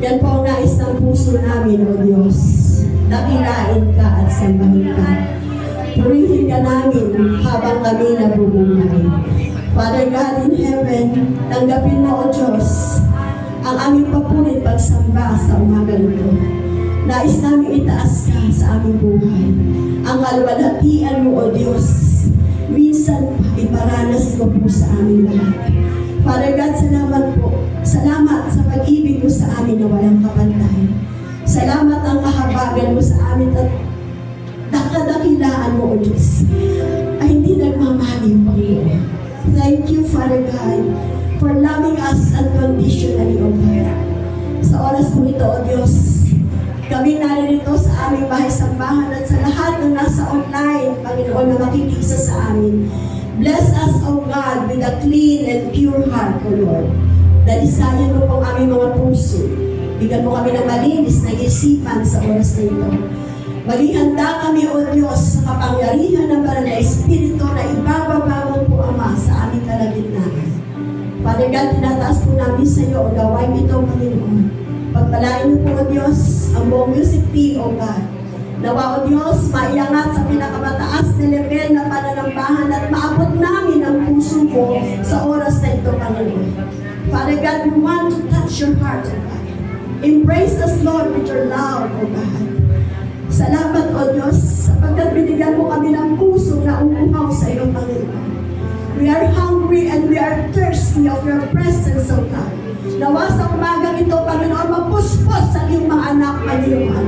Yan po ang nais ng puso namin, O Diyos. Dakilain ka at sambahin ka. Purihin ka namin habang kami nabubuhay. Father God in heaven, tanggapin mo, O Diyos, ang aming papulit pagsamba sa umaga nito. Nais namin itaas ka sa aming buhay. Ang kaluwalhatian mo, O Diyos, minsan iparanas mo po sa aming lahat. Father God, salamat po. Salamat sa pag-ibig mo sa amin na walang kapantay. Salamat ang kahabagan mo sa amin at kadakilaan mo, O Diyos, ay hindi nagmamaliw, Panginoon. Thank you, Father God, for loving us unconditionally, O God. Sa oras po ito, O Diyos, kami naririto sa aming bahay-sambahan at sa lahat ng nasa online, Panginoon, na makikisa sa amin. Bless us, O God, with a clean and pure heart, O Lord. Dalisayan mo pong aming mga puso. Bigyan mo kami ng malinis na isipan sa oras na ito. Maging handa kami, O Diyos, sa kapangyarihan ng banal na Espiritu na ibababa mo po, Ama, sa aming kalagitnaan. Father God, tinataas po namin sa iyo ang gawain ito, Panginoon. Pagpalain mo po, O Diyos, ang buong music team, O God. Nawa, O Diyos, maiangat sa pinakamataas na level na pananambahan at maabot namin ang puso mo sa oras na ito, Panginoon. Father God, we want to touch your heart, O God. Embrace us, Lord, with your love, O God. Salamat, O Diyos, sapagkat binigyan mo kami ng puso na umuhaw sa iyong Panginoon. We are hungry and we are thirsty of your presence, O God. Nawa sa umagang ito, Panginoon, mapuspos sa iyong mga anak, Panginoon.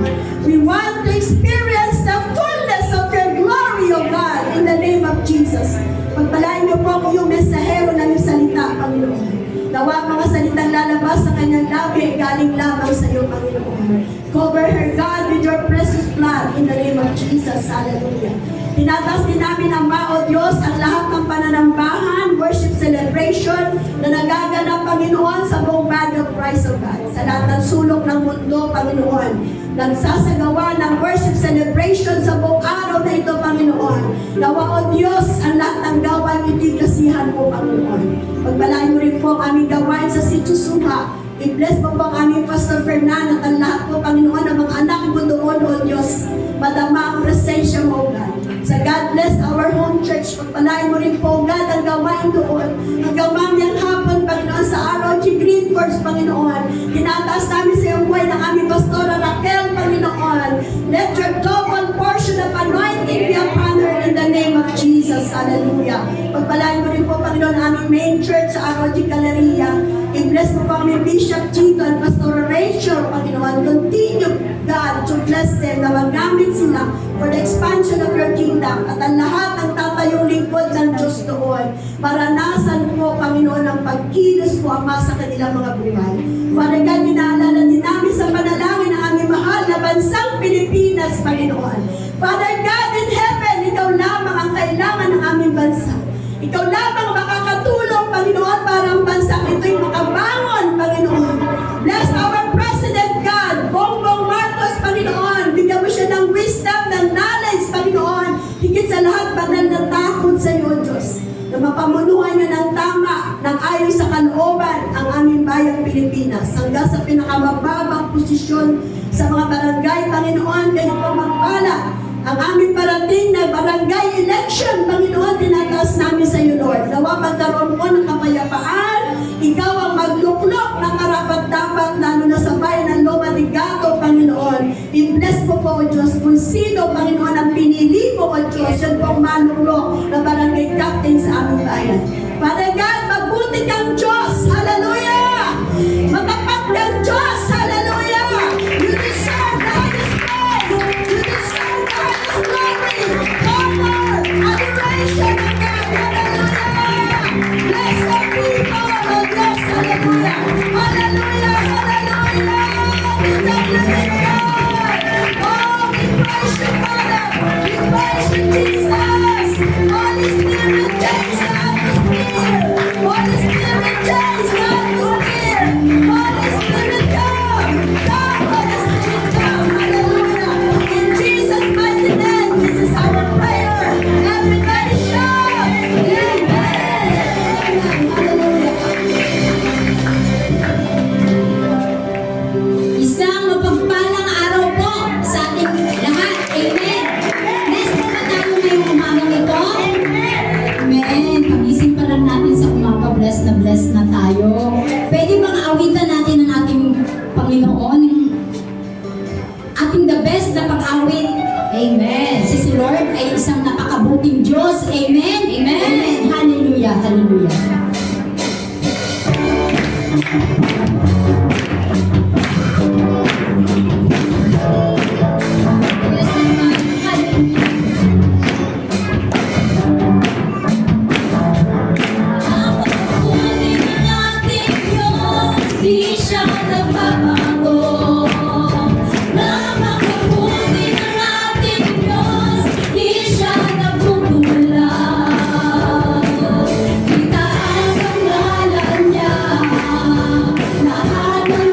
We want to experience the fullness of your glory, O God, in the name of Jesus. Pagpalain niyo po ang iyong mensahero na iyong salita, Panginoon. Nawa mga salitang lalabas sa kanyang labi, galing lamang sa iyo, Panginoon. Cover her, God, with your precious blood in the name of Jesus. Hallelujah. Tinataas din namin, Ama, O Diyos, ang lahat ng pananambahan, worship celebration na nagaganap, Panginoon, sa buong body of Christ, O God. Sa lahat ng sulok ng mundo, Panginoon, nagsasagawa ng worship celebration sa buong araw na ito, Panginoon. Nawa, O Diyos, ang lahat ng gawain ito'y kasihan mo, Panginoon. Pagpalain mo rin po ang aming gawain sa Sitio Suha. I-bless mo po ang aming Pastor Fernan at ang lahat po, Panginoon, ng mga anak mo doon, O Diyos. Madama ang presensya mo, God. Sa God bless our home church. Pagpalain mo rin po, God, ang gawain doon. Hanggang mamayang hapon, Panginoon, sa ROG Green Force, Panginoon. Tinataas namin sa iyong buhay ng aming Pastora Raquel, Panginoon. Let your double portion of anointing be upon her in the name of Jesus. Hallelujah. Pagpalain mo rin po, Panginoon, ang aming main church sa ROG Galleria. I-bless mo po kami, Bishop Tito and Pastor Rachel, Panginoon. Continue, God, to bless them na magamit sila for the expansion of your kingdom at ang lahat ng tatayong lingkod ng Diyos doon. Maranasan po, Panginoon, ang pagkilos po, Ama, sa kanilang mga buhay. Father God, inaalala din namin sa panalangin ang aming mahal na bansang Pilipinas, Panginoon. Father God in heaven, ikaw lamang ang kailangan ng aming bansa. Ikaw lamang makakatulong, Panginoon, para ang bansang ito'y makabangon, Panginoon. Bless our President God, Bongbong Marcos, Panginoon. Bigyan mo siya ng wisdom, ng knowledge, Panginoon. Higit sa lahat, banal na takot sa iyo, Diyos. Na mapamunuan niya ng tama, ng ayon sa kalooban, ang aming bayang Pilipinas. Hanggang sa pinakamababang posisyon sa mga barangay, Panginoon, kayo po magpala. Ang aming parating na barangay election, Panginoon, tinataas namin sa iyo, Lord. Nawa magkaroon mo ng kapayapaan, ikaw ang magluklok ng karapat-dapat, lalo na sa bayan ng Loma de Gato, Panginoon. I-bless mo po, O Diyos, kung sino, Panginoon, ang pinili mo, O Diyos, yun po ang maluklok na barangay captain sa aming bayan. Father God, magbuti kang Diyos, hallelujah! Matapat kang Diyos, hallelujah! You deserve the highest praise! You deserve the highest glory! Honor! Adoration of God! Hallelujah! Bless the people of Diyos! Hallelujah! Hallelujah! Hallelujah! We thank you, God! Oh, we praise you, Father! We praise you, Jesus! Holy Spirit, change the atmosphere! Holy Spirit, change bless na tayo. Pwede bang awitan natin ang ating Panginoon? Ating the best na pag-awit. Amen. Si Lord ay isang napakabuting Diyos. Amen. Amen. Amen. Hallelujah. Hallelujah. Yes, naman. Hallelujah. Napakabuting nating Diyos, di siya nagbabago. Napakabuting nating Diyos, di siya nagbubulag. Itaas ang ngalan niya, lahat ng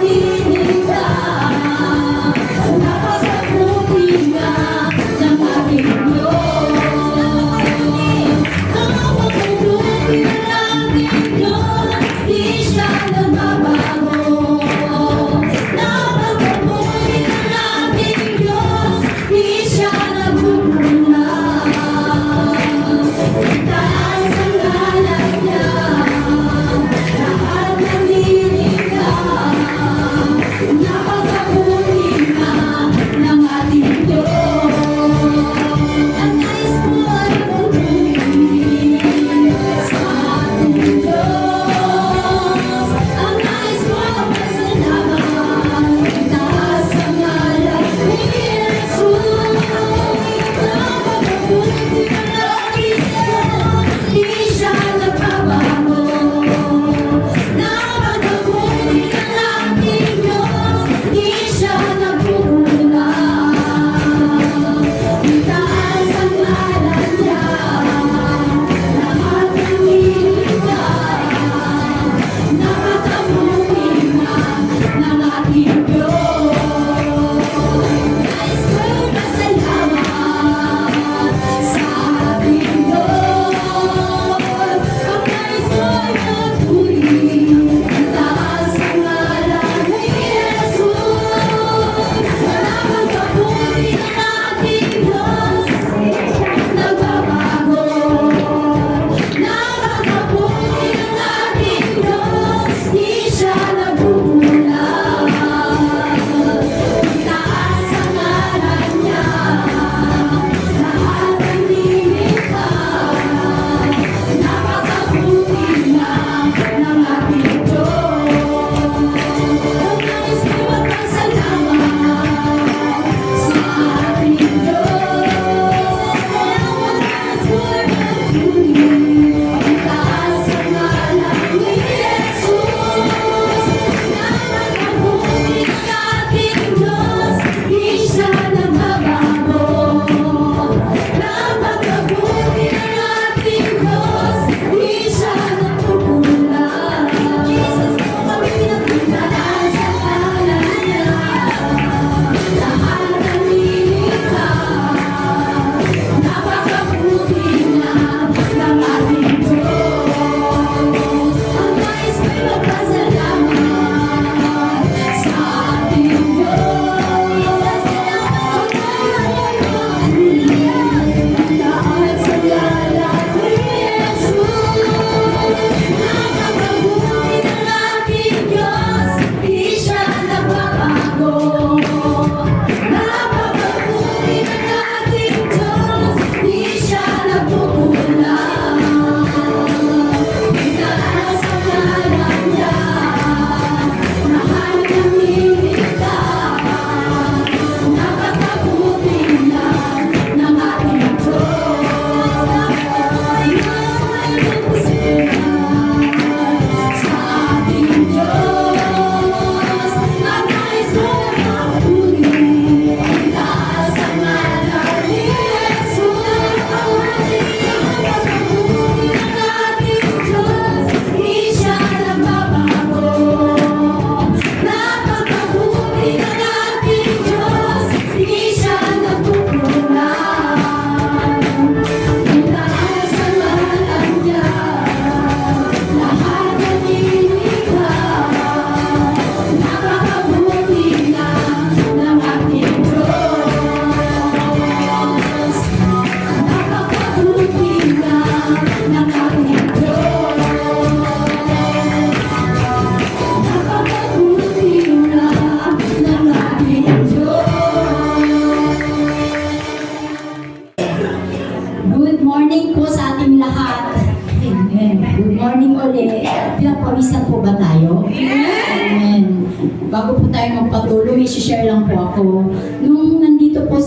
po ba tayo? Amen. Bago po tayo magpatuloy, share lang po ako. Nung nandito po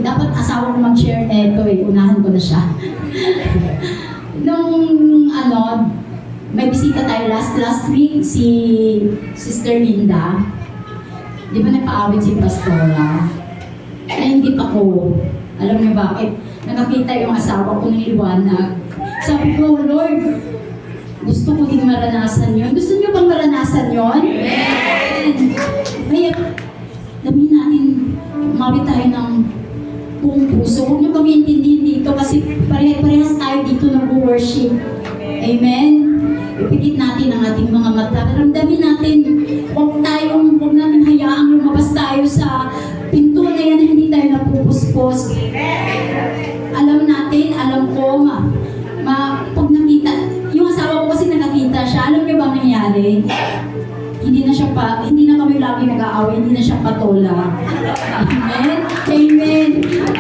dapat asawa ko mag-share neto unahan ko na siya. Nung may bisita tayo last week, si Sister Linda. Di ba nagpa-awit si Pastora? Hindi pa ko. Alam niyo bakit? Nakakita yung asawa ko ng liwanag. Sabi ko, Lord, gusto ko din maranasan yon. Gusto niyo bang maranasan yon? Amen! Kaya, dami natin, umawit tayo ng buong puso. Huwag niyo kami intindihin dito kasi parehas tayo dito nag-worship. Amen? Ipikit natin ang ating mga mata. Ramdamin natin, huwag natin hayaang lumabas tayo sa pinto na yan na hindi tayo napupuspos. Alam ko, pag nakita, yung asawa ko kasi nakakita siya, alam niyo ba nangyari? Hindi na kami lagi nag-aaway, hindi na siya patola. Amen? Amen.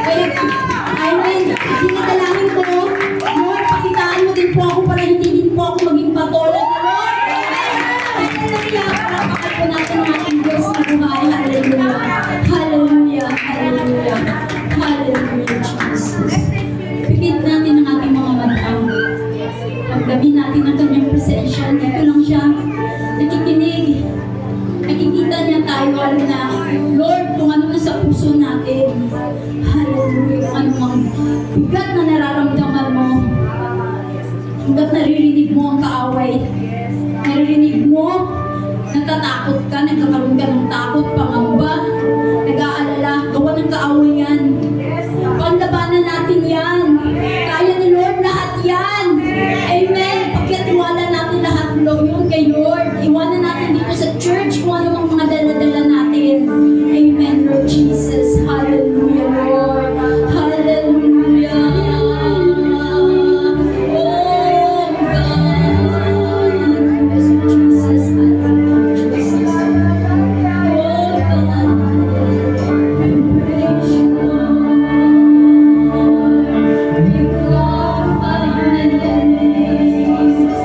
Kaya, amen. Dinadalangin ko, Lord, pakitaan mo din po ako para hindi din po ako maging patola. Lord, hallelujah. Pakal po natin ang ating Diyos na buhay. Hallelujah. Hallelujah. Hallelujah. Hallelujah, Jesus. Pigit natin ang ating mga mata. Pagdamin natin ang kanyang presensya. Dito lang siya. Nakikinig. Nakikita niya tayo. Alam na, Lord, kung ano na sa puso natin. Hallelujah. Kung ano mang bigat na nararamdaman mo. Hanggat naririnig mo ang kaaway. Naririnig mo, natatakot ka, nagkakaroon ka ng takot, pangamba, nag-aalala, gawa ng kaaway yan. Panlabanan natin yan. Kaya ni Lord lahat yan. Amen. Pagkatiwala natin lahat yun kay Lord. Iwanan natin dito sa church kung ano mang mga dala-dala natin. Amen, Lord Jesus. Hallelujah, Lord. Hallelujah. Oh, God. Yes, Jesus. Hallelujah, Jesus. Oh, God. We praise you, Lord. We glorify your name, Jesus.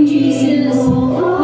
Jesus.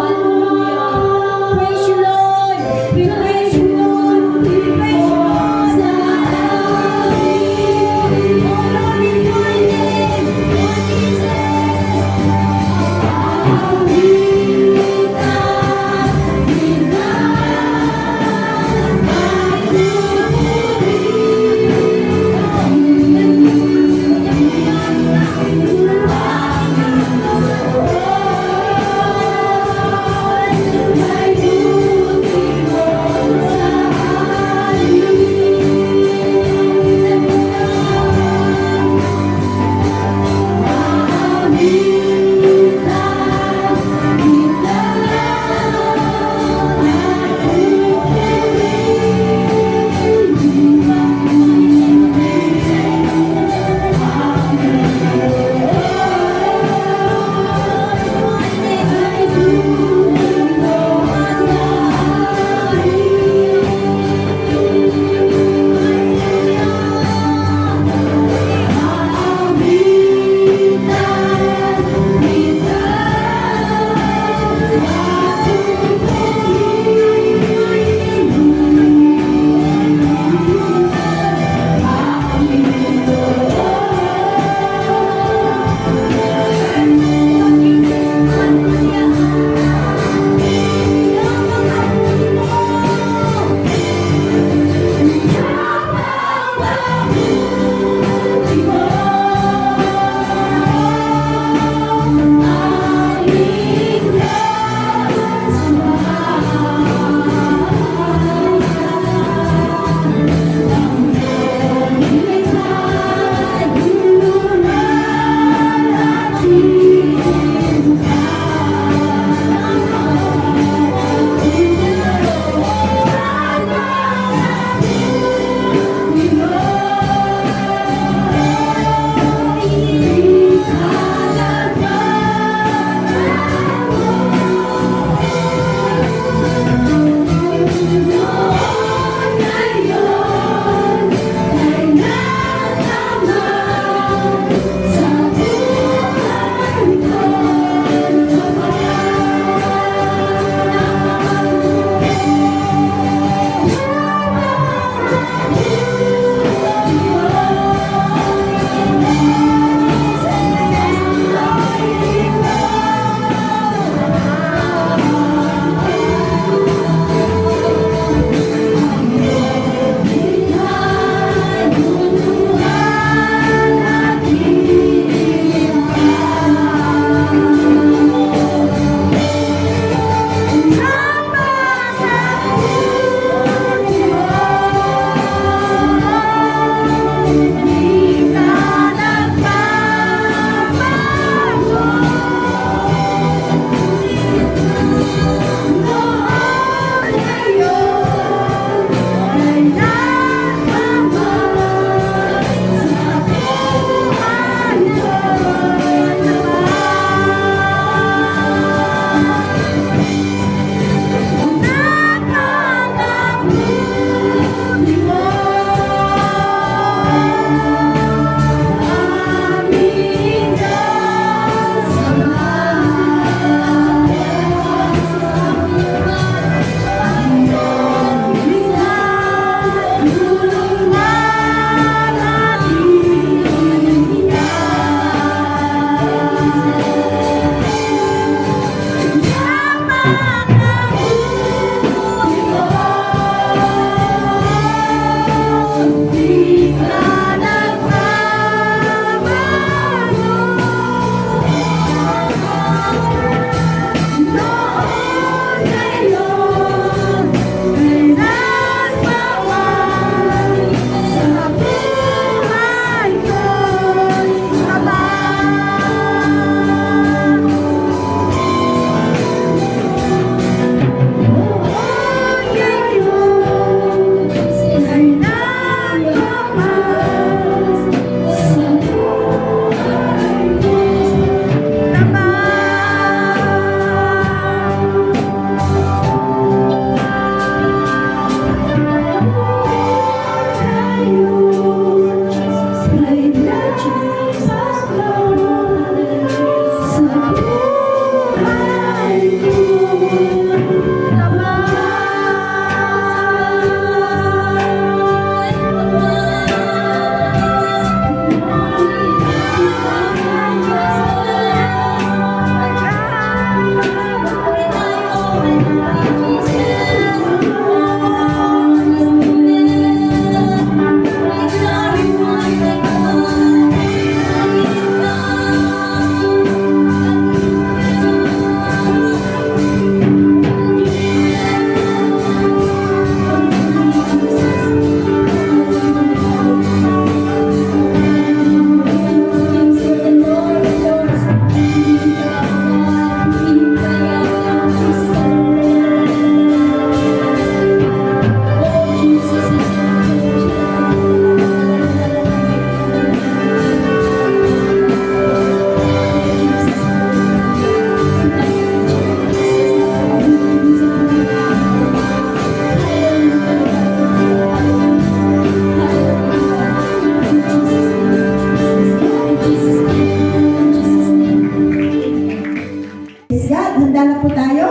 Praise God, handa na po tayo.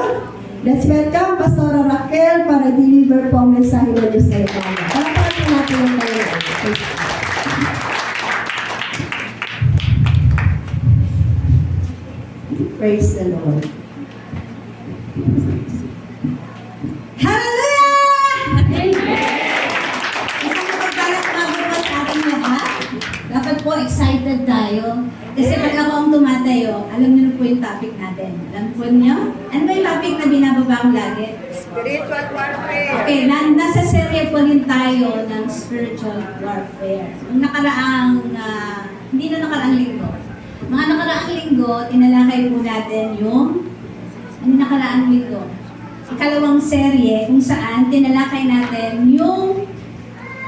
Let's welcome Pastora Raquel para deliver po ang mensahe ng Diyos sa iyo. Palapalakan po natin ang Panginoon. Praise the Lord. Dapat po excited tayo. Kasi pag ako ang tumatayo, alam niyo na po yung topic natin. Alam po niyo? Ano ba yung topic na binababa ko lagi? Spiritual warfare. Okay, nasa serye po rin tayo ng spiritual warfare. Yung nakaraang, hindi na nakaraang linggo. Mga nakaraang linggo, tinalakay po natin yung nakaraang linggo. Ikalawang serye kung saan tinalakay natin yung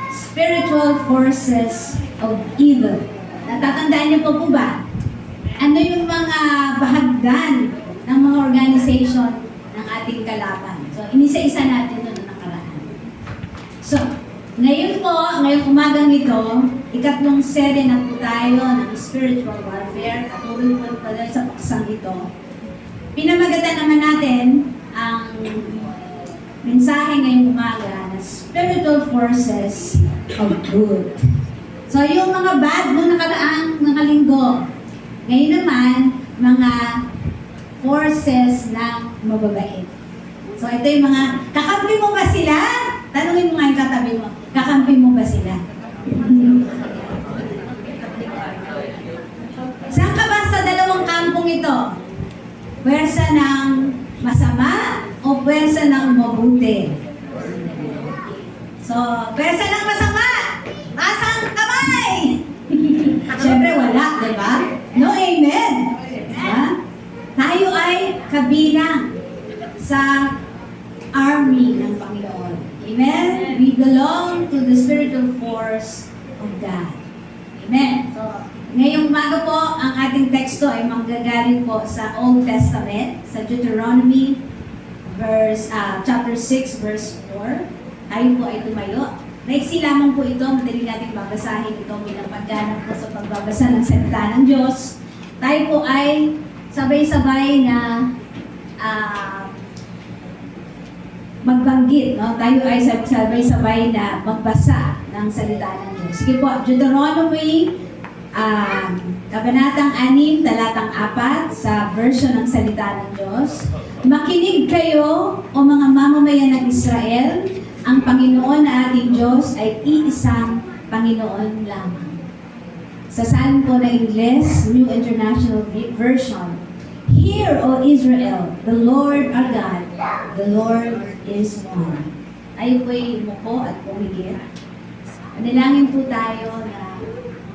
spiritual forces of evil. Natatandaan niyo po ba? Ano yung mga bahagdan ng mga organization ng ating kalaban? So, inisa-isa natin ito na nakaraan. So, ngayon po, ngayong umagang ito, ikatlong serye na po tayo ng spiritual warfare. Patuloy po pala sa paksang ito. Pinamagatan naman natin ang mensahe ngayong umaga na spiritual forces of good. So, yung mga bad nung nakaraang linggo, ngayon naman, mga forces ng mababait. So, ito yung mga, kakampi mo ba sila? Tanungin mo nga yung katabi mo, kakampi mo ba sila? Saan ka ba sa dalawang kampong ito? Pwersa ng masama o pwersa ng mabuti? So, pwersa ng masama! Taas ang kamay! Siyempre wala, di ba? No amen! Diba? Tayo ay kabilang sa army ng Panginoon. Amen? We belong to the spiritual force of God. Amen? So, ngayong umaga po, ang ating teksto ay manggagaling po sa Old Testament, sa Deuteronomy chapter 6, verse 4. Tayo po ay tumayo. Maiksi lamang po ito, madali natin babasahin ito bilang pagganap po sa pagbabasa ng salita ng Diyos. Tayo po ay sabay-sabay na magbanggit, no? Tayo ay sabay-sabay na magbasa ng salita ng Diyos. Sige po, Deuteronomy, kabanatang 6, talatang 4, sa version ng salita ng Diyos. Makinig kayo, o mga mamamayan ng Israel, ang Panginoon na ating Diyos ay iisang Panginoon lamang. Sa salin po na Ingles, New International Version, Hear, O Israel, the Lord our God, the Lord is one. Tayo po'y umupo at pumigil. Manalangin po tayo na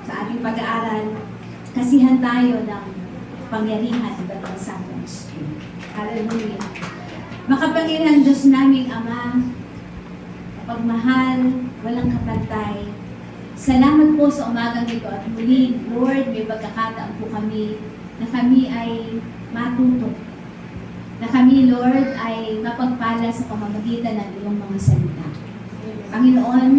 sa ating pag-aaral, kasihan tayo ng pangyarihan ng Banal Santong Espiritu. Hallelujah. Makapangyarihan Diyos naming Ama, pagmahal, walang kapantay. Salamat po sa umagang ito at muli, Lord, may pagkakataon po kami na kami ay matuto. Na kami, Lord, ay mapagpala sa pamamagitan ng iyong mga salita. Panginoon,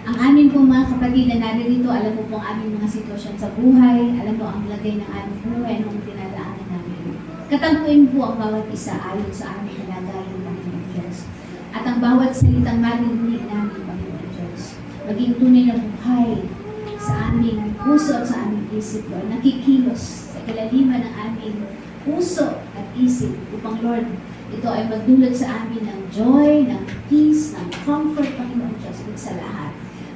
ang aming pong mga kapatid na naririto, alam mo po ang aming mga sitwasyon sa buhay, alam mo ang lagay ng aming buhay, ang tinadaanan namin. Katampuin po ang bawat isa ayon sa aming kalagayan, Panginoon Diyos. At ang bawat salitang marinig namin, Panginoon Diyos, maging tunay na buhay sa aming puso at sa aming isip, Lord, nakikilos sa kalaliman ng aming puso at isip upang Lord, ito ay magdulot sa amin ng joy, ng peace, ng comfort, Panginoon Diyos, at sa lahat.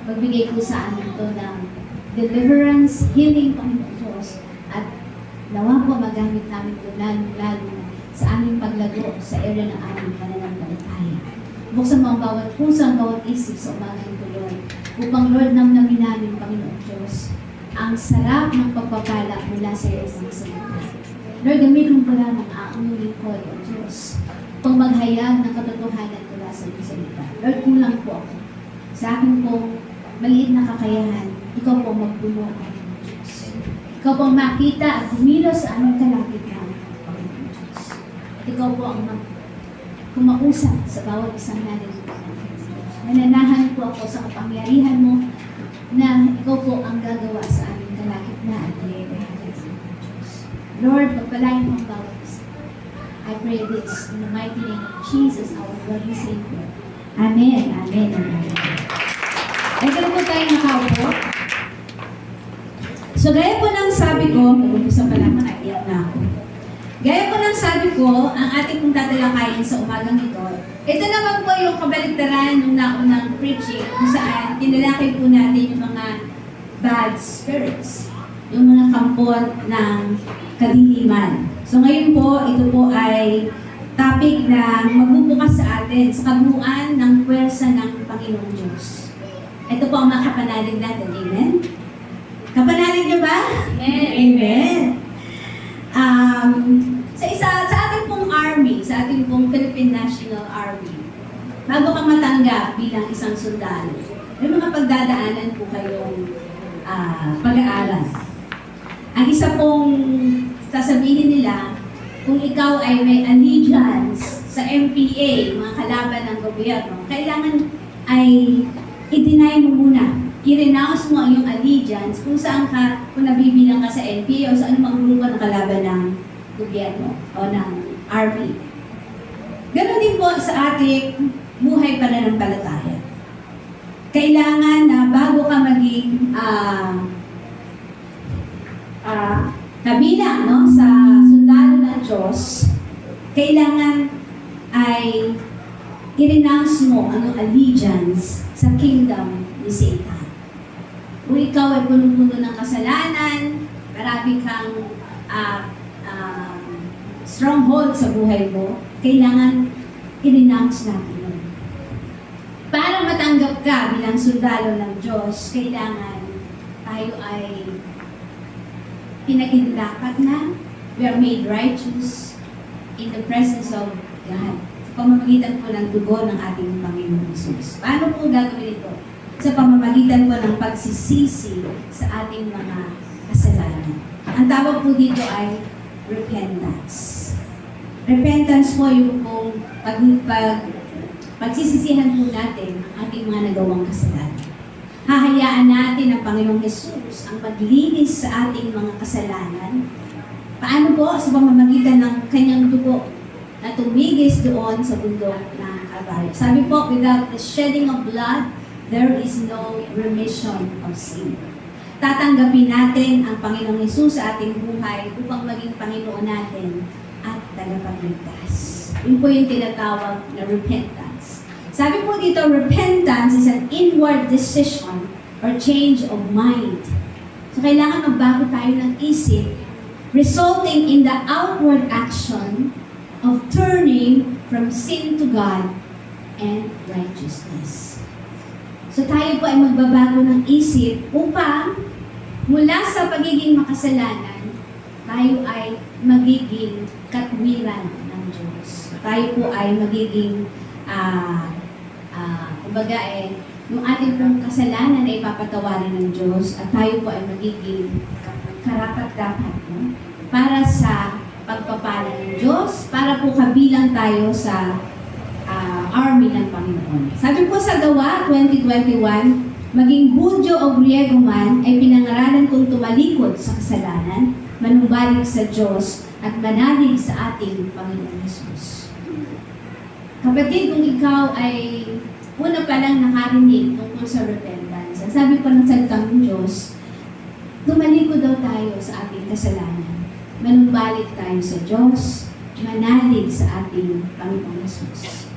Magbigay po sa amin ito ng deliverance, healing, Panginoon Diyos, at nawa po magamit namin ito lalo na sa aming paglago sa area ng aming pananampalataya. Buksan mo ang bawat puso, ang bawat isip sa umaga ito, Lord, upang Lord, namnamin namin, Panginoon Diyos, ang sarap ng pagpapala mula sa iyo ng salita. Lord, gamitin mo pala ng aming lingkod, O Diyos, upang maghayag ng katotohanan mula sa iyong salita. Lord, kulang po ako. Sa akin pong maliit na kakayahan, ikaw po magpuno, Panginoon Diyos. Ikaw po makita at kumilos sa aming kalapit-an, Panginoon Diyos. At ikaw po ang kumausap sa bawat isang natin. Nananahan po ako sa kapangyarihan mo na ikaw po ang gagawa sa aming kalapit-an at Lord, pagpalain mo ang bawat isa. I pray this in the mighty name of Jesus, our Lord and Savior. Amen. Amen. Amen. Pwede po tayo nakaupo. So, gaya po ng sabi ko, mag-umpisa pa lang, nakaiyak na ako. Gaya po ng sabi ko, ang ating pong tatalakayin sa umagang ito, ito naman po yung kabaligtaran ng naunang preaching kung saan tinalakay po natin yung mga bad spirits, yung mga kampon ng kadiliman. So ngayon po, ito po ay topic na magbubukas sa atin sa kabuuan ng puwersa ng Panginoong Diyos. Ito po ang mga kapanalig natin. Amen? Kapanalig niyo ba? Amen. Sa ating pong army, sa ating pong Philippine National Army, bago ka matanggap bilang isang sundalo, may mga pagdadaanan po kayong pag-aaral. Ang isa pong sasabihin nila, kung ikaw ay may allegiance sa MPA, mga kalaban ng gobyerno, kailangan ay i-deny mo muna. I-renounce mo ang iyong allegiance kung saan ka, kung nabibilang ka sa NPA o sa anumang grupo ng kalaban ng gobyerno o ng army. Ganon din po sa ating buhay pananampalataya. Kailangan na bago ka maging kabilang sa sundalo ng Diyos, kailangan ay i-renounce mo ang allegiance sa kingdom ni Satan. Kung ikaw ay punong-puno ng kasalanan, marami kang stronghold sa buhay mo, kailangan i-renounce natin yun. Para matanggap ka bilang sundalo ng Diyos, kailangan tayo ay dapat na we are made righteous in the presence of God. Sa pamamagitan po ng dugo ng ating Panginoon Jesus. Paano po gagawin ito? Sa pamamagitan po ng pagsisisi sa ating mga kasalanan. Ang tawag po dito ay repentance. Repentance po yung pong pagsisisihan po natin ang ating mga nagawang kasalanan. Hahayaan natin ang Panginoong Jesus ang maglinis sa ating mga kasalanan. Paano po? Sa pamamagitan ng kanyang dugo na tumigis doon sa bundok ng Calvary. Sabi po, without the shedding of blood, there is no remission of sin. Tatanggapin natin ang Panginoong Jesus sa ating buhay upang maging Panginoon natin at tagapagligtas. Yun po yung tinatawag na repentance. Sabi po dito, repentance is an inward decision or change of mind. So, kailangan magbago tayo ng isip, resulting in the outward action of turning from sin to God and righteousness. So, tayo po ay magbabago ng isip upang mula sa pagiging makasalanan, tayo ay magiging katwiran ng Diyos. Tayo po ay magiging yung ating pong kasalanan ay papatawarin ng Diyos at tayo po ay magiging karapat-dapat para sa pagpapala ng Diyos, para po kabilang tayo sa army ng Panginoon. Sabi po sa Gawa 20:21, maging Hudyo o Griego man ay pinangaralan kong tumalikod sa kasalanan, manumbalik sa Diyos at manalig sa ating Panginoon Jesus. Kapatid, kung ikaw ay una pa lang nakarinig tungkol sa repentance, sabi po ng salitang ng Diyos, tumalikod daw tayo sa ating kasalanan. manumbalik tayo sa Diyos, manalig sa ating Panginoong Jesus.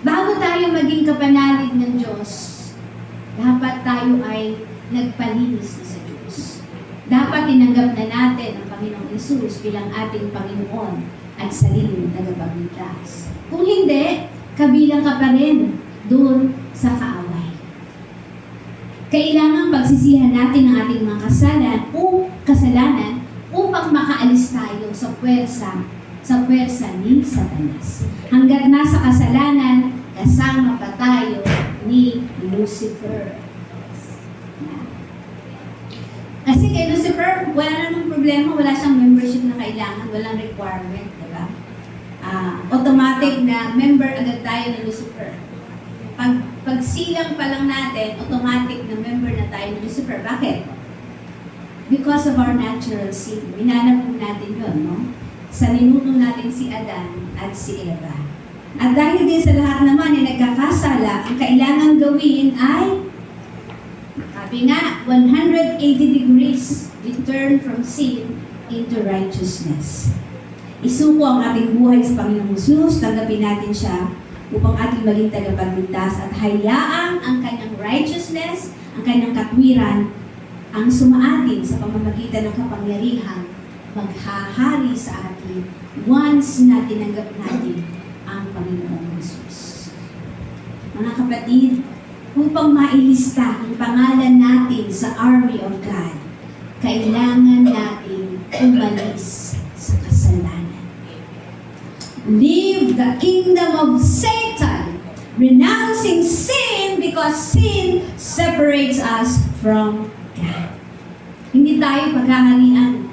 Bago tayo maging kapanalig ng Diyos, dapat tayo ay nagpalinis na sa Diyos. Dapat tinanggap na natin ang Panginoong Jesus bilang ating Panginoon at sariling tagapagligtas. Kung hindi, kabilang ka pa rin doon sa kaaway. Kailangan pagsisihan natin ang ating mga kasalanan upang makaalis tayo sa puwersa ni Satanas. Hanggat nasa kasalanan, kasama pa tayo ni Lucifer. Kasi kay Lucifer, wala namang problema, wala siyang membership na kailangan, walang requirement, diba? Automatic na member agad tayo ni Lucifer. Pag silang pa lang natin, automatic na member na tayo ni Lucifer. Bakit? Because of our natural sin. Minanap po natin yun, no? Sa ninuno natin si Adan at si Eva. At dahil din sa lahat naman ay nagkakasala, ang kailangan gawin ay, sabi nga, 180 degrees return from sin into righteousness. Isuko ang ating buhay sa Panginoong Jesus, tanggapin natin siya upang ating maging tagapagligtas at hayaang ang kanyang righteousness, ang kanyang katwiran, ang sumaatin sa pamamagitan ng kapangyarihan maghahari sa atin once na tinanggap natin ang Panginoong Jesus. Mga kapatid, upang mailista ang pangalan natin sa army of God, kailangan natin umalis sa kasalanan. Leave the kingdom of Satan, renouncing sin because sin separates us from God. Hindi tayo paghaharian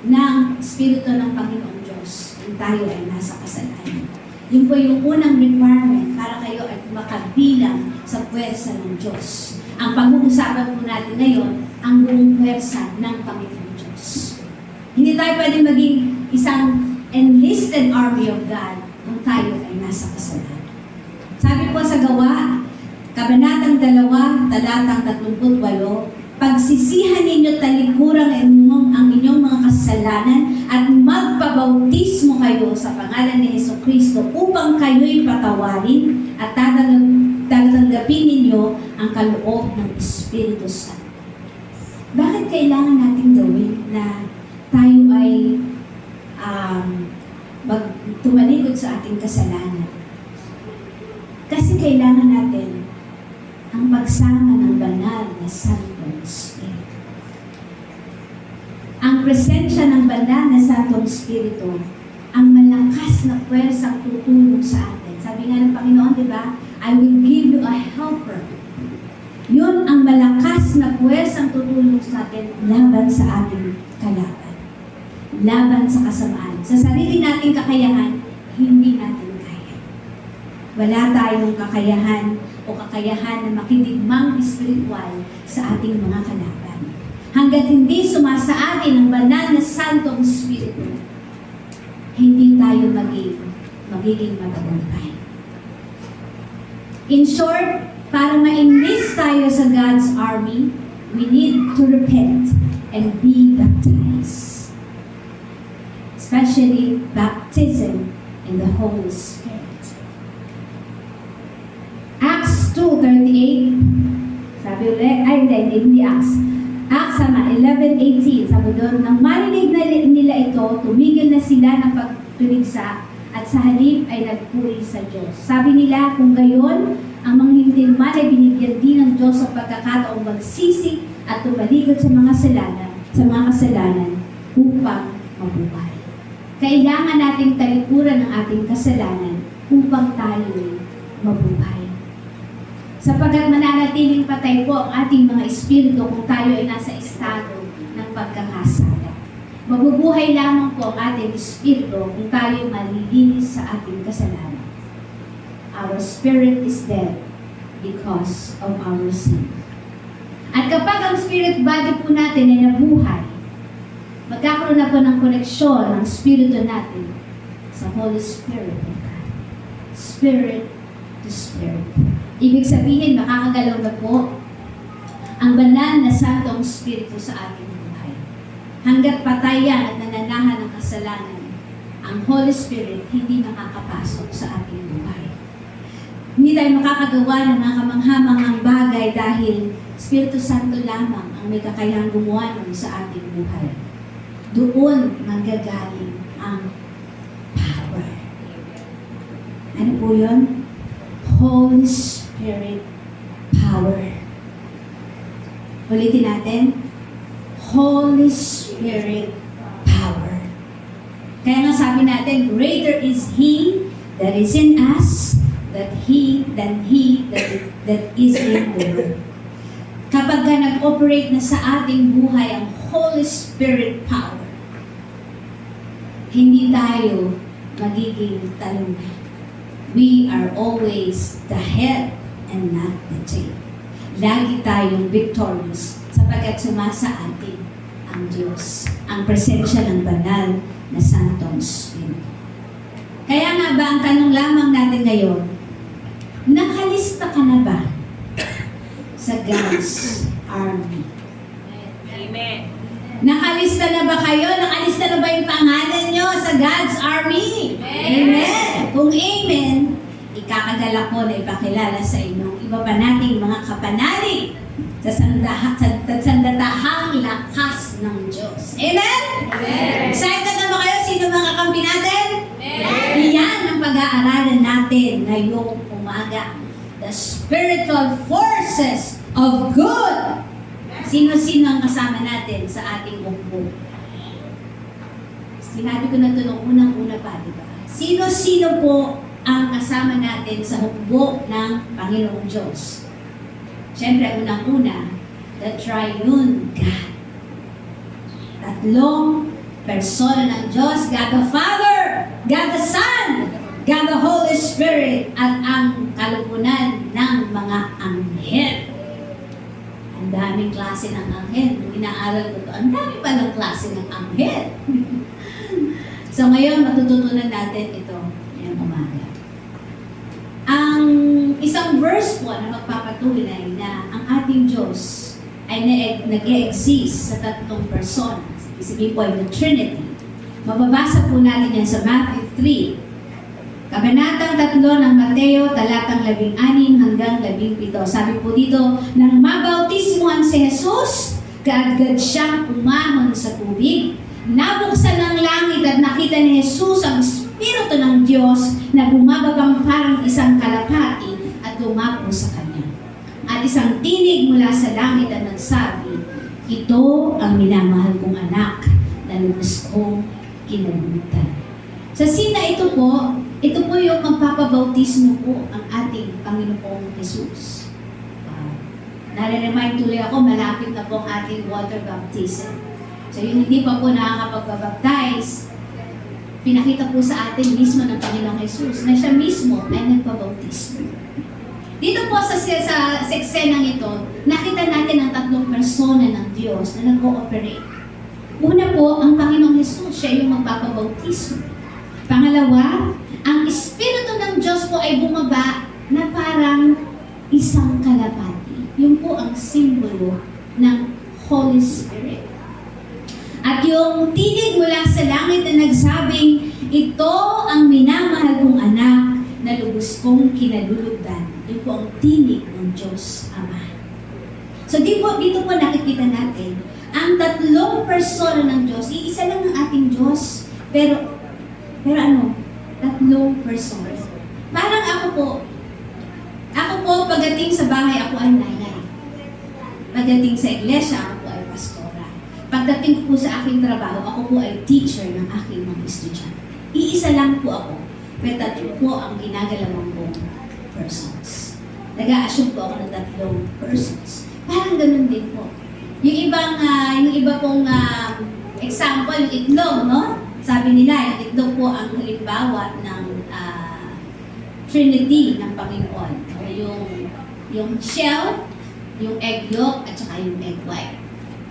ng Espiritu ng Panginoong Diyos kung tayo ay nasa kasalanan. Yun po yung unang requirement para kayo ay makabilang sa puwersa ng Diyos. Ang pag-uusapan po natin ngayon, ang buong puwersa ng Panginoong Diyos. Hindi tayo pwede maging isang enlisted army of God kung tayo ay nasa kasalanan. Sabi po sa Gawa, Kabanatang 2, talatang 38, pagsisihan ninyo talikuran ang inyong mga kasalanan at magpabautismo kayo sa pangalan ni Jesucristo upang kayo'y patawarin at tatanggapin ninyo ang kaloob ng Espiritu Santo. Bakit kailangan natin gawin na tayo ay tumalikod sa ating kasalanan? Kasi kailangan natin ang pagsama ng banal na Santong Espiritu. Ang presensya ng banal na Santong Espiritu, ang malakas na puwersang tutulong sa atin. Sabi nga ng Panginoon, di ba? I will give you a helper. Yun ang malakas na puwersang tutulong sa atin laban sa ating kalaban. Laban sa kasamaan. Sa sarili nating kakayahan, hindi natin kaya. Wala tayong kakayahan o kakayahan na makidigmang espiritual sa ating mga kalaban. Hanggat hindi sumasa atin ang banal na Santong Espiritu, hindi tayo magiging matagumpay. In short, para ma-enlist tayo sa God's army, we need to repent and be baptized. Especially baptism in the Holy Spirit. Acts 2:38, sabi ulit, hindi Acts. Acts 11:18, sabi doon, nang marinig na nila ito, tumigil na sila ng pagtuligsa at sa halip ay nagpuri sa Diyos. Sabi nila, kung gayon, ang mga hintilman ay binigyan din ng Diyos sa pagkakataong magsisi at tumalikod sa mga kasalanan upang mabuhay. Kailangan nating talikuran ang ating kasalanan upang tayo mabuhay. Sapagkat mananatiling patay po ang ating mga espiritu kung tayo ay nasa estado ng pagkakasala. Mabubuhay lamang po ang ating espiritu kung tayo ay malilinis sa ating kasalanan. Our spirit is dead because of our sin. At kapag ang spirit body po natin ay nabuhay, magkakaroon na po ng koneksyon ng spirito natin sa Holy Spirit of God. Spirit to Spirit. Ibig sabihin, makakagalaw na po ang banal na Santong Espiritu sa ating buhay. Hanggat patay yan at kasalanan, ang Holy Spirit hindi nakakapasok sa ating buhay. Hindi tayo makakagawa ng mga kamanghamanghang bagay dahil Espiritu Santo lamang ang may kakayahang gumawa nun sa ating buhay. Doon manggagaling ang power. Ano po yun? Holy Spirit power. Ulitin natin. Holy Spirit power. Kaya nga sabi natin, greater is He that is in us than He that is in the world. Kapag ka nag-operate na sa ating buhay ang Holy Spirit power, hindi tayo magiging talunan. We are always the head and not the tail. Lagi tayong victorious sapagkat sumasa atin ang Diyos, ang presensya ng banal na Santong Espiritu. Kaya nga ba ang tanong lamang natin ngayon, nakalista ka na ba sa God's Army? Amen. Nakalista na ba kayo? Nakalista na ba yung pangalan nyo sa God's Army? Amen! Kung amen, ikakagala ko na ipakilala sa inyo iba pa nating mga kapanalig sa sandatahang lakas ng Diyos. Amen? Amen. Excited na ba kayo? Sino mga kakampi natin? Amen. Iyan ang pag-aaralan natin ngayong umaga. The spiritual forces of good. Sino-sino ang kasama natin sa ating hukbo? Sinabi ko na ito nung unang-una pa, di ba? Sino-sino po ang kasama natin sa hukbo ng Panginoong Diyos? Siyempre, unang-una, the Triune God. Tatlong persona ng Diyos, God the Father, God the Son, God the Holy Spirit, at ang kalupunan ng mga anghel. Ang daming klase ng anghel. Nung inaaral ko ito, ang dami palang klase ng anghel. So ngayon, matututunan natin ito ngayong umaga. Ang isang verse po na magpapatunay na ang ating Diyos ay nag-e-exist sa tatlong persona. Isipin po ay the Trinity. Mababasa po natin yan sa Matthew 3. Kabanatang 3 ng Mateo, talatang 16 hanggang 17. Sabi po dito, nang mabautismuhan si Jesus, kaagad siyang umahon sa tubig. Nabuksan ng langit at nakita ni Jesus ang Espiritu ng Diyos na bumababang parang isang kalapati at dumapo sa kanya. At isang tinig mula sa langit na nagsabi, ito ang minamahal kong anak na lubos kong kinabutan. Sa sina ito po yung magpapabautismo po ang ating Panginoong Jesus. Nare-remind tuloy ako, malapit na po ang ating water baptism. So yung hindi pa po nakakapag-baptize, pinakita po sa atin mismo ng Panginoong Jesus na siya mismo ay nagpabautismo. Dito po sa seksenang ito, nakita natin ang tatlong persona ng Diyos na nag-ooperate. Una po, ang Panginoong Jesus, siya yung magpapabautismo. Pangalawa, ang Espiritu ng Diyos po ay bumaba na parang isang kalapati. Yun po ang simbolo ng Holy Spirit. At yung tinig mula sa langit na nagsabing, ito ang minamahal kong anak na lubos kong kinalulugdan. Yun po ang tinig ng Diyos Ama. So dito po nakikita natin, ang tatlong persona ng Diyos, iisa lang ang ating Diyos, pero tatlong persona. Parang ako po, pagdating sa bahay, ako ay nanay. Pagdating sa iglesia, ako po ay pastora. Pagdating ko po sa aking trabaho, ako po ay teacher ng aking mga estudyante. Iisa lang po ako, pero tatlo po ang ginagalawan kong persons. Nag-a-assume po ako ng tatlong persons. Parang ganun din po. Yung iba pong example, yung itlog, no? Sabi nila, yung itlog po ang halimbawa ng Trinity ng Panginoon. Yung shell, yung egg yolk, at saka yung egg white.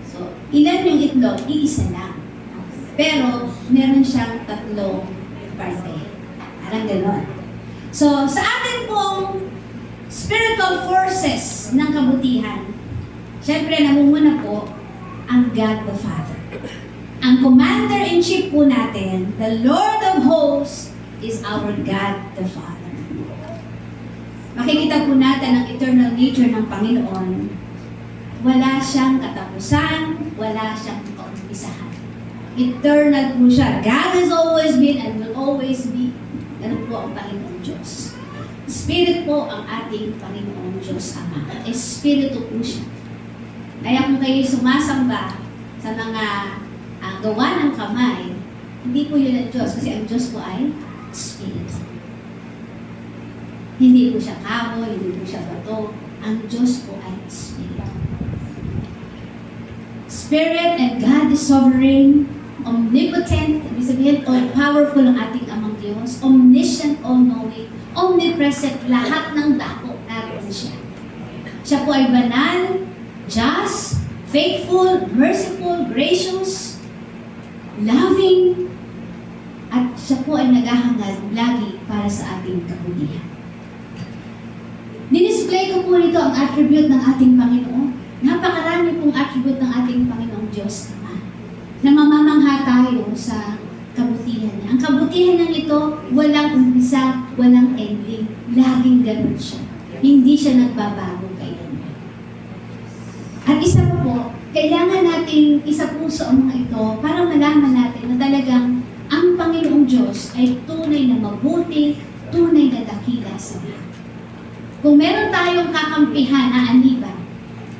So, ilan yung itlog? Iisa lang. Pero, meron siyang tatlong parte. Parang gano'n. So, sa atin pong spiritual forces ng kabutihan, syempre, namumuna po ang God the Father. Ang Commander-in-Chief po natin, the Lord of Hosts, is our God the Father. Makikita po natin ang eternal nature ng Panginoon. Wala siyang katapusan, wala siyang kaumpisahan. Eternal po siya. God has always been and will always be. Ganun po ang Panginoon Diyos. Spirit po ang ating Panginoon Diyos Ama. Espiritu po siya. Kaya kung kayo sumasamba sa mga gawa ng kamay, hindi po yun ang Diyos. Kasi ang Diyos po ay Spirit. Hindi po siya kahoy, hindi po siya bato. Ang Diyos po ay Spirit. Spirit and God is sovereign, omnipotent, ibig sabihin, all-powerful ang ating Amang Diyos, omniscient, all-knowing, omnipresent, lahat ng dako, naroon siya. Siya po ay banal, just, faithful, merciful, gracious, loving, at siya po ay naghahangad lagi para sa ating kabutihan. Dinisplay ko po nito ang attribute ng ating Panginoon. Napakarami pong attribute ng ating Panginoong Diyos Ama na mamamangha tayo sa kabutihan niya. Ang kabutihan niya ito, walang umpisa, walang ending. Laging ganun siya. Hindi siya nagbabago kailanman. At isa pa po, kailangan natin isapuso ang mga ito para malaman natin na talagang ang Panginoong Diyos ay tunay na mabuti, tunay na dakila sa lahat. Kung meron tayong kakampihan na aniban,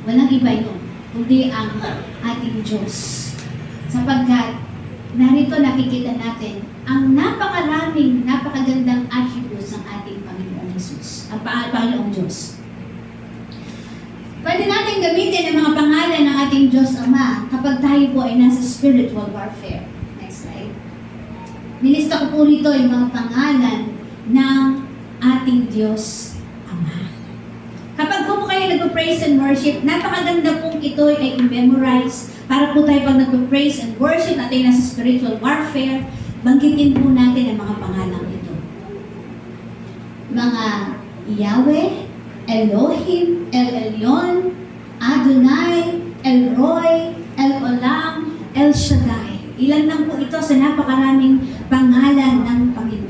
walang iba yun, kundi ang ating Diyos. Sapagkat, narito nakikita natin ang napakaraming, napakagandang attributes ng ating Panginoong Jesus, ang Panginoong Diyos. Pwede natin gamitin ang mga pangalan ng ating Diyos Ama kapag tayo po ay nasa spiritual warfare. Next slide. Nilista ko po rito yung mga pangalan ng ating Diyos Ama. Kapag po kayo nagpo-praise and worship, napakaganda pong ito ay i-memorize para po tayo pag nagpo-praise and worship at tayo nasa spiritual warfare, banggitin po natin ang mga pangalan ito. Mga Yahweh, Elohim, El Elyon, Adonai, El Roy, El Olam, El Shaddai. Ilan lang po ito sa napakaraming pangalan ng Panginoon.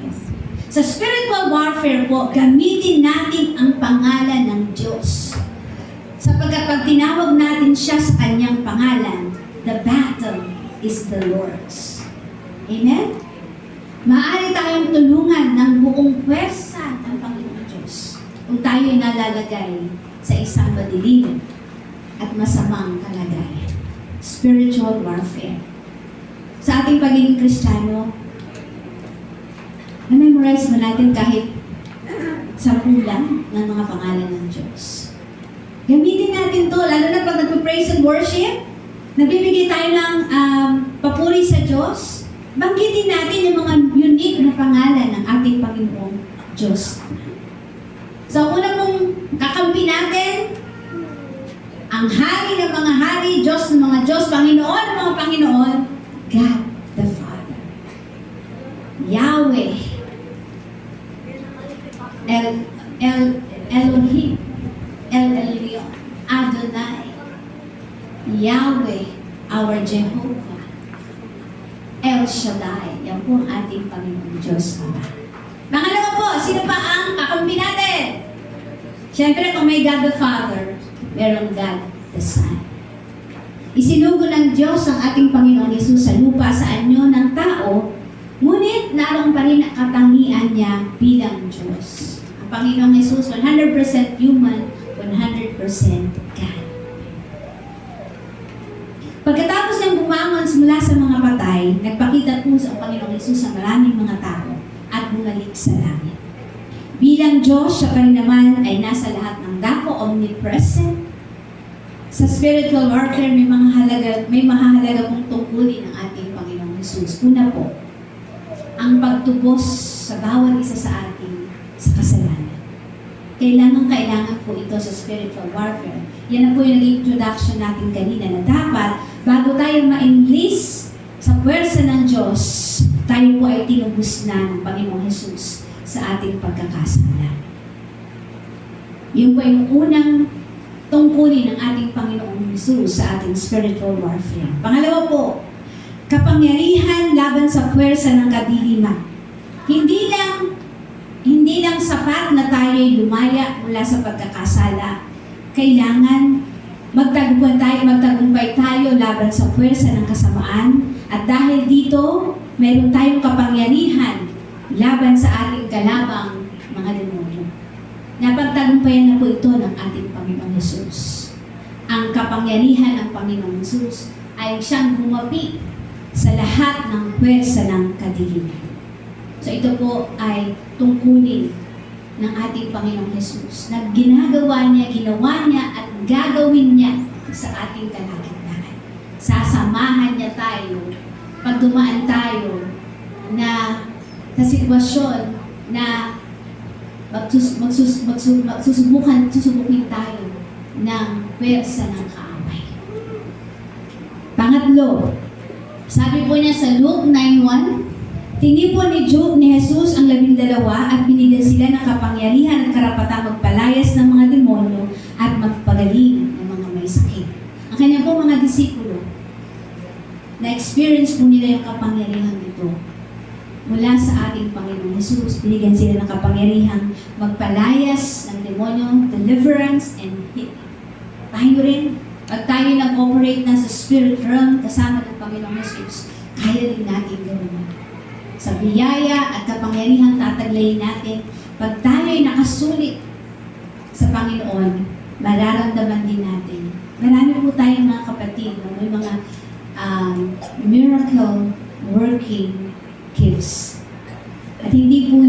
Sa spiritual warfare po, gamitin natin ang pangalan ng Diyos. Sapagkat pag tinawag natin siya sa kanyang pangalan, the battle is the Lord's. Amen? Maaari tayong tulungan ng buong pwersa ng Panginoon Diyos kung tayo ay nalalagay sa isang madilim at masamang kalagayan. Spiritual warfare. Sa ating pagiging Kristiyano, na-memorize mo natin kahit sa lang ng mga pangalan ng Diyos. Gamitin natin to, lalo na pag nagpo-praise and worship, nagbibigay tayo ng papuri sa Diyos, banggitin natin yung mga unique na pangalan ng ating Panginoong Diyos. So, una pong kakampi natin, ang hari ng mga hari, Diyos ng mga Diyos, Panginoon ng mga Panginoon, God the Father. Yahweh, Elohim, El Elyon, Adonai, Yahweh, our Jehovah, El Shaddai. Yan po ang ating Panginoon Diyos. Pangalawa po, sino pa ang kakampi natin? Siyempre, kung may God the Father, merong God the Son. Isinugo ng Diyos ang ating Panginoon Jesus sa lupa sa anyo ng tao, ngunit naroon pa rin ang katangian niya bilang Diyos. Ang Panginoong Jesus, 100% human, 100% God. Pagkatapos niyang bumangon mula sa mga patay, nagpakita po sa Panginoong Jesus sa maraming mga tao at bumalik sa langit. Bilang Diyos, siya pa rin naman ay nasa lahat ng dako, omnipresent. Sa spiritual warfare, may mahahalaga pong tungkulin ng ating Panginoong Jesus. Una po, ang pagtubos sa bawat isa sa atin sa kasalanan. Kailangan po ito sa spiritual warfare. Yan na po yung naging introduction natin kanina na dapat, bago tayo ma-enlist sa puwersa ng Diyos, tayo po ay tinubos na ng Panginoong Jesus sa ating pagkakasala. Yun po yung unang tungkulin ng ating Panginoong Jesus sa ating spiritual warfare. Pangalawa po, kapangyarihan laban sa puwersa ng kadiliman. Hindi lang sapat na tayo'y lumaya mula sa pagkakasala. Kailangan magtagumpay tayo laban sa puwersa ng kasamaan. At dahil dito, mayroon tayong kapangyarihan laban sa ating kalabang mga demonyo. Napagtagumpayan na po ito ng ating Panginoong Hesus. Ang kapangyarihan ng Panginoong Hesus ay siyang humapi sa lahat ng puwersa ng kadiliman. So ito po ay tungkulin ng ating Panginoong Hesus na ginawa niya at gagawin niya sa ating kalagitnaan. Sasamahan niya tayo pag dumaan tayo na sa sitwasyon na susubukin tayo ng puwersa ng kaaway. Pangatlo, sabi po niya sa Luke 9:1, tinipon ni Jesus ang 12 at binigyan sila ng kapangyarihan at karapatang magpalayas ng mga demonyo at magpagaling ng mga may sakit. Ang kanyang po mga disipulo, na-experience po nila yung kapangyarihan dito. Mula sa ating Panginoong Jesus, binigyan sila ng kapangyarihan magpalayas ng demonyo, deliverance, and healing. Tayo rin, pag tayo nag-operate na sa spirit realm kasama ng Panginoong Jesus, kaya rin natin gawin. Sa biyaya at kapangyarihan tataglayin natin, pag tayo'y nakasulit sa Panginoon, mararamdaman din natin. Marami po tayong mga kapatid, may mga miracle working gifts. At hindi po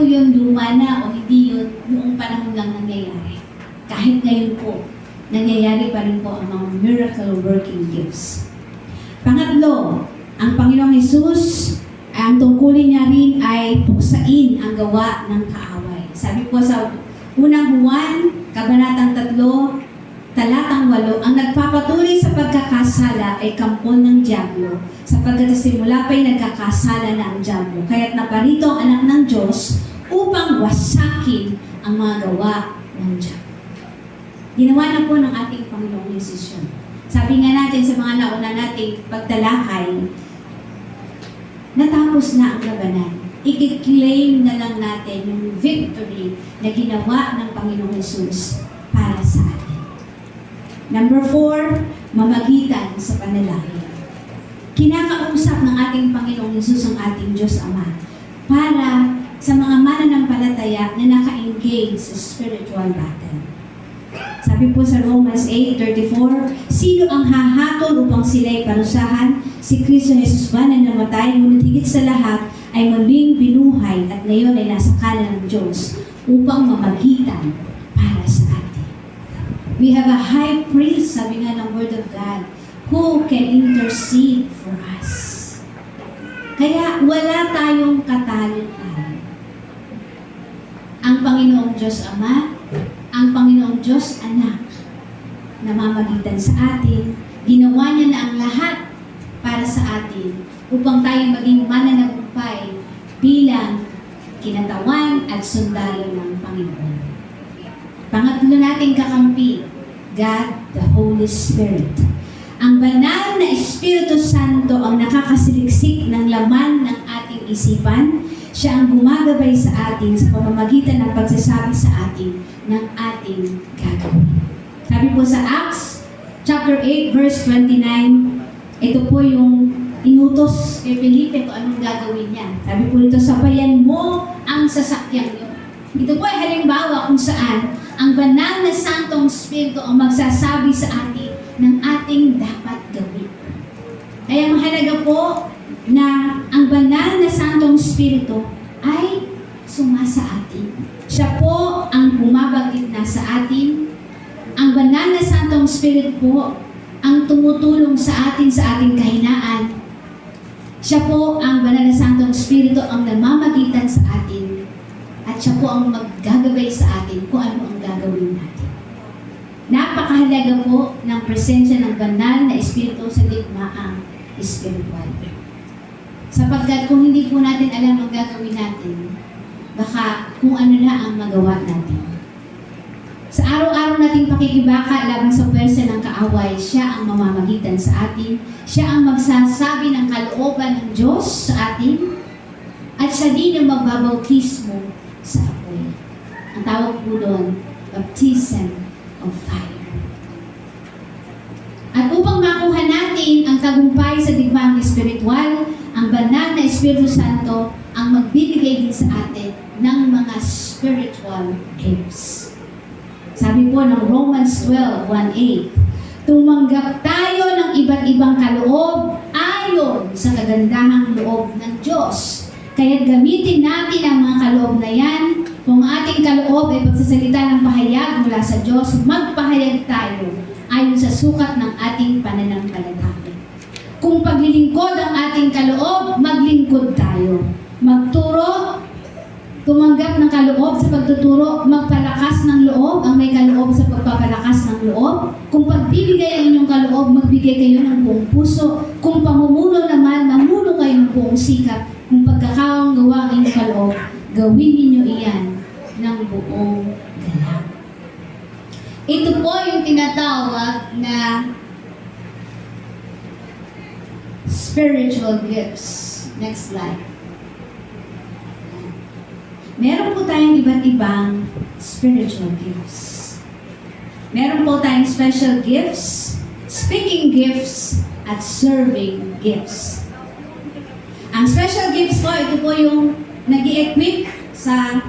yun luma na o hindi yun noong panahon lang nangyayari. Kahit ngayon po, nangyayari pa rin po ang mga miracle working gifts. Pangatlo, ang Panginoong Hesus, ang tungkulin niya rin ay puksain ang gawa ng kaaway. Sabi po sa unang Juan, Kabanatang 3, Talatang 8, ang nagpapatuloy sa pagkakasala ay kampon ng dyablo, sapagkat sa simula pa'y nagkakasala na ang dyablo. Kaya't naparito ang anak ng Diyos upang wasakin ang mga gawa ng dyablo. Ginawa na po ng ating Panginoong Hesus yun. Sabi nga natin sa mga nauna nating pagtalakay, natapos na ang labanan. I-claim na lang natin yung victory na ginawa ng Panginoong Hesus para sa atin. Number 4, mamagitan sa panalangin. Kinakausap ng ating Panginoong Hesus ang ating Diyos Ama para sa mga mananampalataya na naka-engage sa spiritual battle. Sabi po sa Romans 8:34, sino ang hahatol upang sila'y parusahan? Si Kristo Jesus ba na namatay, ngunit higit sa lahat ay muling binuhay at ngayon ay nasa kanan ng Diyos upang mamagitan para sa atin. We have a high priest, sabi nga ng Word of God, who can intercede for us. Kaya wala tayong katalent-talent. Ang Panginoong Diyos Ama, ang Panginoong Diyos Anak, namamagitan sa atin, ginawa niya na ang lahat para sa atin upang tayo maging mananagumpay bilang kinatawan at sundalo ng Panginoon. Pangatlo nating kakampi, God the Holy Spirit. Ang banal na Espiritu Santo ang nakakasiliksik ng laman ng ating isipan. Siya ang gumagabay sa atin sa pamamagitan ng pagsasabi sa atin ng ating gagawin. Sabi po sa Acts chapter 8 verse 29, ito po yung inutos kay Felipe kung anong gagawin niya. Sabi po dito, sabayan mo ang sasakyan niyo. Ito po ay halimbawa kung saan ang banal na Santong Espiritu ang magsasabi sa atin ng ating dapat gawin. Kaya mahalaga po na ang banal na Santong Espiritu ay sumasa atin. Siya po ang bumabagit na sa atin. Ang banal na Santong Espiritu po ang tumutulong sa atin sa ating kahinaan. Siya po ang banal na Santong Espiritu ang namamagitan sa atin. At siya po ang maggagabay sa atin kung ano ang gagawin natin. Napakahalaga po ng presensya ng banal na Espiritu sa digmaang espiritual. Sapagkat kung hindi po natin alam ang gagawin natin, baka kung ano na ang magawa natin. Sa araw-araw nating pakikibaka laban sa pwersa ng kaaway, siya ang mamamagitan sa atin. Siya ang magsasabi ng kalooban ng Diyos sa atin. At siya din ang magbabautismo sa apoy. Ang tawag po doon, baptism of fire. At upang makuha natin ang tagumpay sa digmaang espiritual, ang banal na Espiritu Santo ang magbibigay din sa atin ng mga spiritual gifts. Sabi po ng Romans 12:1-8, tumanggap tayo ng iba't ibang kaloob ayon sa kagandahang loob ng Diyos. Kaya gamitin natin ang mga kaloob na yan. Kung ating kaloob ay pagsasalita ng pahayag mula sa Diyos, magpahayag tayo ayon sa sukat ng ating pananampalataya. Kung paglilingkod ang ating kaloob, maglingkod tayo. Magturo, tumanggap ng kaloob sa pagtuturo, magpalakas ng loob, ang may kaloob sa pagpapalakas ng loob. Kung pagbibigay ang inyong kaloob, magbigay kayo ng buong puso. Kung pamumuno naman, mamuno kayo ng buong sikap. Kung pagkakawang gawa ang inyong kaloob, gawin ninyo iyan ng buong galak. Ito po yung tinatawag na spiritual gifts. Next slide. Meron po tayong iba't ibang spiritual gifts. Meron po tayong special gifts, speaking gifts, at serving gifts. Ang special gifts po, ito po yung nag-i-equip sa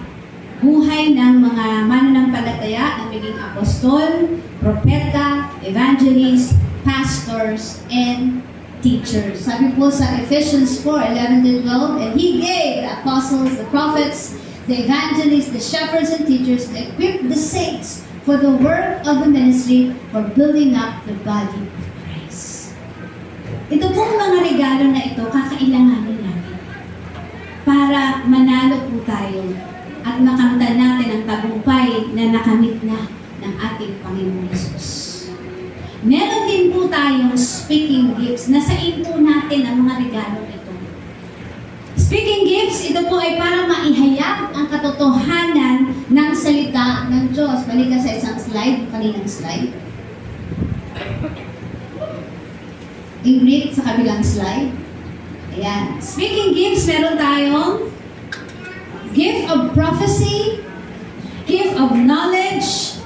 buhay ng mga mananampalataya na maging apostol, propeta, evangelist, pastors, and teachers. Sabi po sa Ephesians 4:11-12, and He gave the apostles, the prophets, the evangelists, the shepherds, and teachers to equip the saints for the work of the ministry, for building up the body of Christ. Ito pong mga regalo na ito, kakailanganin natin para manalo po tayo at makamtan natin ang tagumpay na nakamit na ng ating Panginoon Jesus. Meron din po tayong speaking gifts. Nasain po natin ang mga regalo ito. Speaking gifts, ito po ay para maihayag ang katotohanan ng salita ng Diyos. Balik ka sa isang slide, kaninang slide. Ingrid, sa kabilang slide. Ayan. Speaking gifts, meron tayong gift of prophecy, gift of knowledge,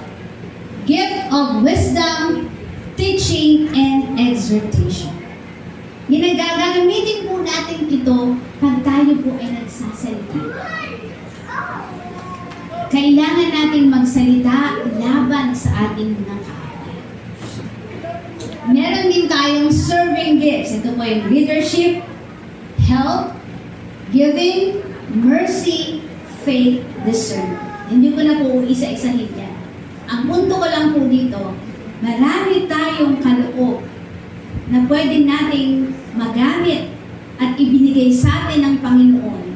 gift of wisdom, teaching, and exhortation. Gagamitin po natin ito pag tayo po ay nagsasalita. Kailangan natin magsalita laban sa ating mga kaaway. Meron din tayong serving gifts. Ito po yung leadership, help, giving, mercy, faith, discernment. Hindi ko na po isa-isahin yan. Ang punto ko lang po dito, marami tayong kaloob na pwede nating magamit at ibinigay sa atin ng Panginoon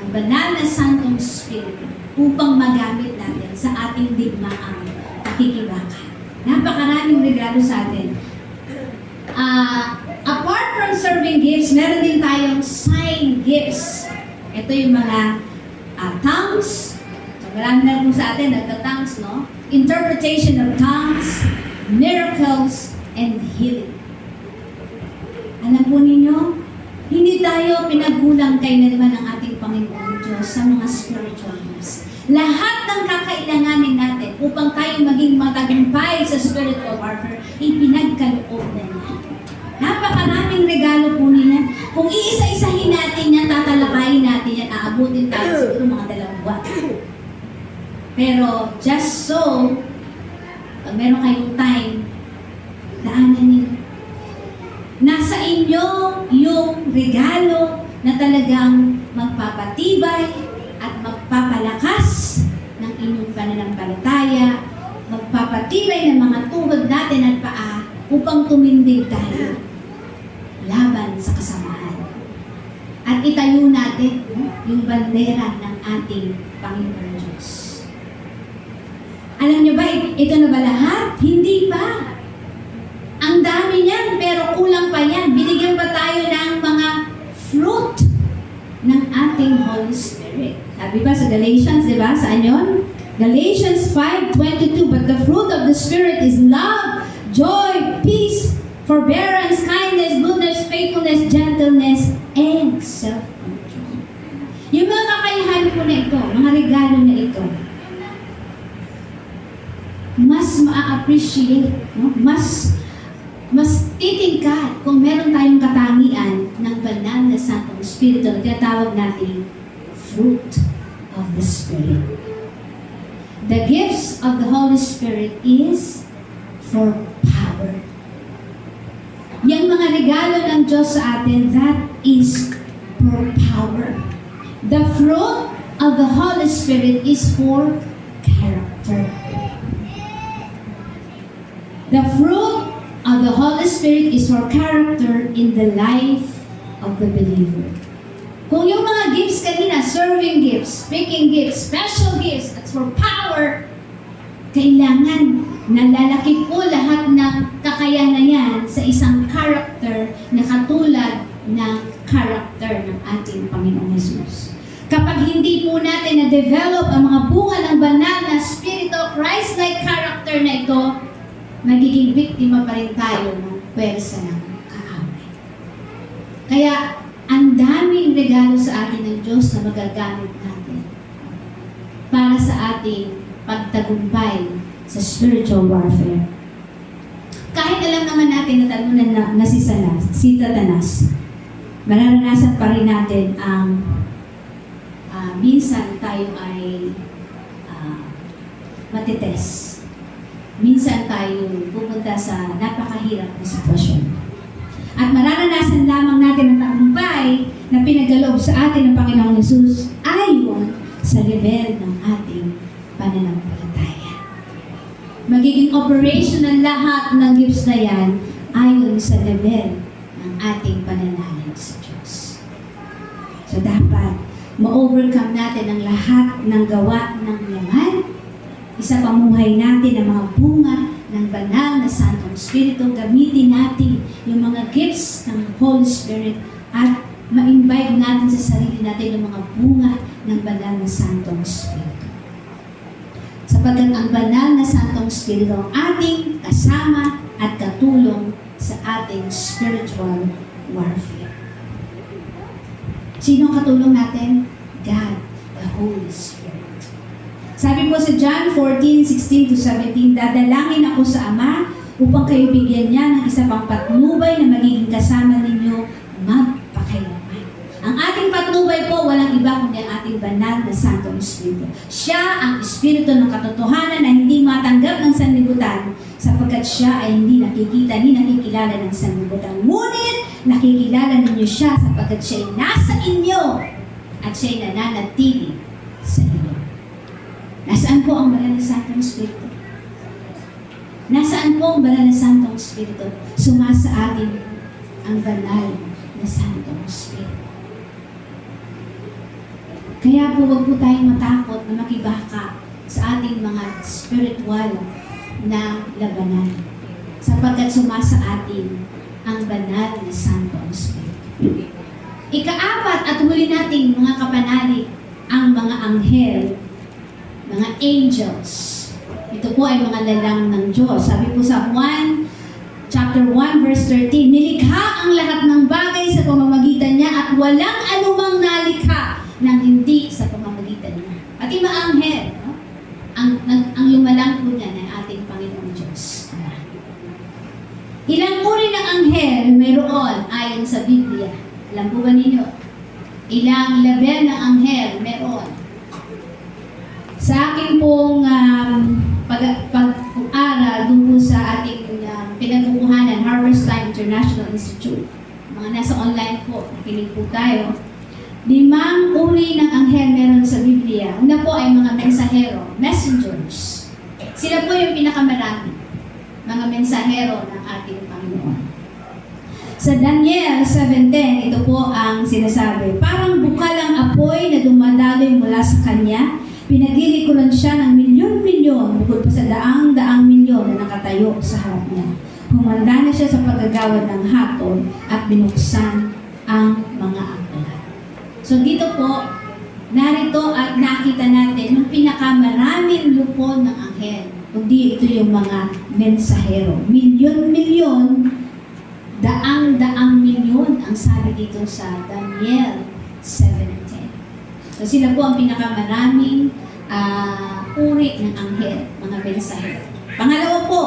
ang banal na Santong Espiritu upang magamit natin sa ating digmaang pakikibaka. Napakaraming regalo sa atin. Apart from serving gifts, meron din tayong sign gifts. Ito yung mga tongues. So, marami na po sa atin nagta-tongues, no? Interpretation of tongues, miracles, and healing. Alam po ninyo, hindi tayo pinagkulang kailanman ng ating Panginoon Diyos sa mga spiritual gifts. Lahat ng kakailanganin natin upang tayo maging matagumpay sa spiritual warfare, ipinagkaloob na niya. Napakaraming regalo po niya. Kung iisa-isahin natin yan, tatalakayin natin yan, aabutin tayo siguro mga 2 buwan. Pero just so, pag meron kayong time, daanan niyo. Nasa inyo yung regalo na talagang magpapatibay at magpapalakas ng inyong pananampalataya, magpapatibay ng mga tuhod natin at paa upang tumindig tayo laban sa kasamaan. At itayo natin yung bandera ng ating Panginoon Diyos. Alam niyo ba, ito na ba lahat? Hindi pa. Ang dami niyan, pero kulang pa yan. Binigyan pa tayo ng mga fruit ng ating Holy Spirit. Sabi ba sa Galatians, di ba? Saan yun? Galatians 5:22, but the fruit of the Spirit is love, joy, peace, forbearance, kindness, goodness, faithfulness, gentleness, and self-control. Yung mga kakayahan po na ito, mga regalo na ito, mas ma-appreciate, no? mas titingkad kung meron tayong katangian ng banal na Santong Espiritu na tinatawag natin fruit of the Spirit. The gifts of the Holy Spirit is for power. Yang mga regalo ng Diyos sa atin, that is for power. The fruit of the Holy Spirit is for character. The fruit of the Holy Spirit is for character in the life of the believer. Kung yung mga gifts kanina, serving gifts, speaking gifts, special gifts, that's for power, kailangan nalalaki po lahat ng kakayahan yan sa isang character na katulad ng character ng ating Panginoong Jesus. Kapag hindi po natin na-develop ang mga bunga ng banal na spirito, Christ-like character na ito, magiging biktima pa rin tayo ng pwersa ng kaaway. Kaya, ang daming regalo sa atin ng Diyos na magagamit natin para sa ating pagtagumpay sa spiritual warfare. Kahit alam naman natin na talunan na si Satanas, mararanasan pa rin natin ang minsan tayo ay matites. Minsan tayo pupunta sa napakahirap na sitwasyon. At mararanasan lamang natin ang tagumpay na pinagkaloob sa atin ng Panginoong Yesus ayon sa level ng ating pananampalataya. Magiging operational lahat ng gifts na yan ayon sa level ng ating pananalig sa Diyos. So dapat ma-overcome natin ang lahat ng gawa ng yaman. Isa pamuhay natin ang mga bunga ng banal na Santong Espiritu. Gamitin natin yung mga gifts ng Holy Spirit at ma-imbibe natin sa sarili natin yung mga bunga ng banal na Santong Espiritu. Sapagkat ang banal na Santong Espiritu ang ating kasama at katulong sa ating spiritual warfare. Sino ang katulong natin? God, the Holy Spirit. Sabi po sa John 14:16-17, dadalangin ako sa Ama upang kayo bigyan niya ng isa pang patnubay na magiging kasama ninyo magpakailanman. Ang ating patnubay po, walang iba kundi ang ating banal na Santong Espiritu. Siya ang Espiritu ng katotohanan na hindi matanggap ng sanlibutan sapagkat siya ay hindi nakikita ni nakikilala ng sanlibutan. Ngunit nakikilala ninyo siya sapagkat siya ay nasa inyo at siya ay nananatili sa inyo. Nasaan po ang banal na Santong Espiritu? Nasaan po ang banal na Santong Espiritu? Sumasa atin ang banal na Santong Espiritu. Kaya po wag po tayong matakot na makibaka sa ating mga spiritual na labanan. Sapagkat sumasa atin ang banal na Santong Espiritu. Ikaapat at huli nating mga kapanalig ang mga anghel, mga angels. Ito po ay mga lalang ng Diyos. Sabi po sa chapter 1, verse 13, nilikha ang lahat ng bagay sa pamamagitan niya at walang anumang nalikha nang hindi sa pamamagitan niya. At yung mga anghel, no? ang lumalang po niya ng ating Panginoong Diyos. Ilang uri ng anghel mayroon ayon sa Biblia? Alam po ba ninyo? Ilang level ng anghel meron? Sa aking pong pag-aaral dun sa ating pinagkukuhanan, Harvest Time International Institute, mga nasa online po, nakinig po tayo, 5 uri ng anghel meron sa Biblia. Una po ay mga mensahero, messengers. Sila po yung pinakamarami, mga mensahero ng ating Panginoon. Sa Daniel 7:10, ito po ang sinasabi, parang bukalang apoy na dumadaloy mula sa kanya, pinagilikuran siya ng milyon-milyon, bukod pa sa daang-daang milyon na nakatayo sa harap niya. Humanda na siya sa paggagawad ng hatol at binuksan ang mga aklat. So dito po, narito at nakita natin yung pinakamaraming lupon ng anghel. Kundi ito yung mga mensahero. Milyon-milyon, daang-daang milyon ang sabi dito sa Daniel 7:10. So sila po ang pinakamaraming uri ng anghel, mga mensahero. Pangalawa po,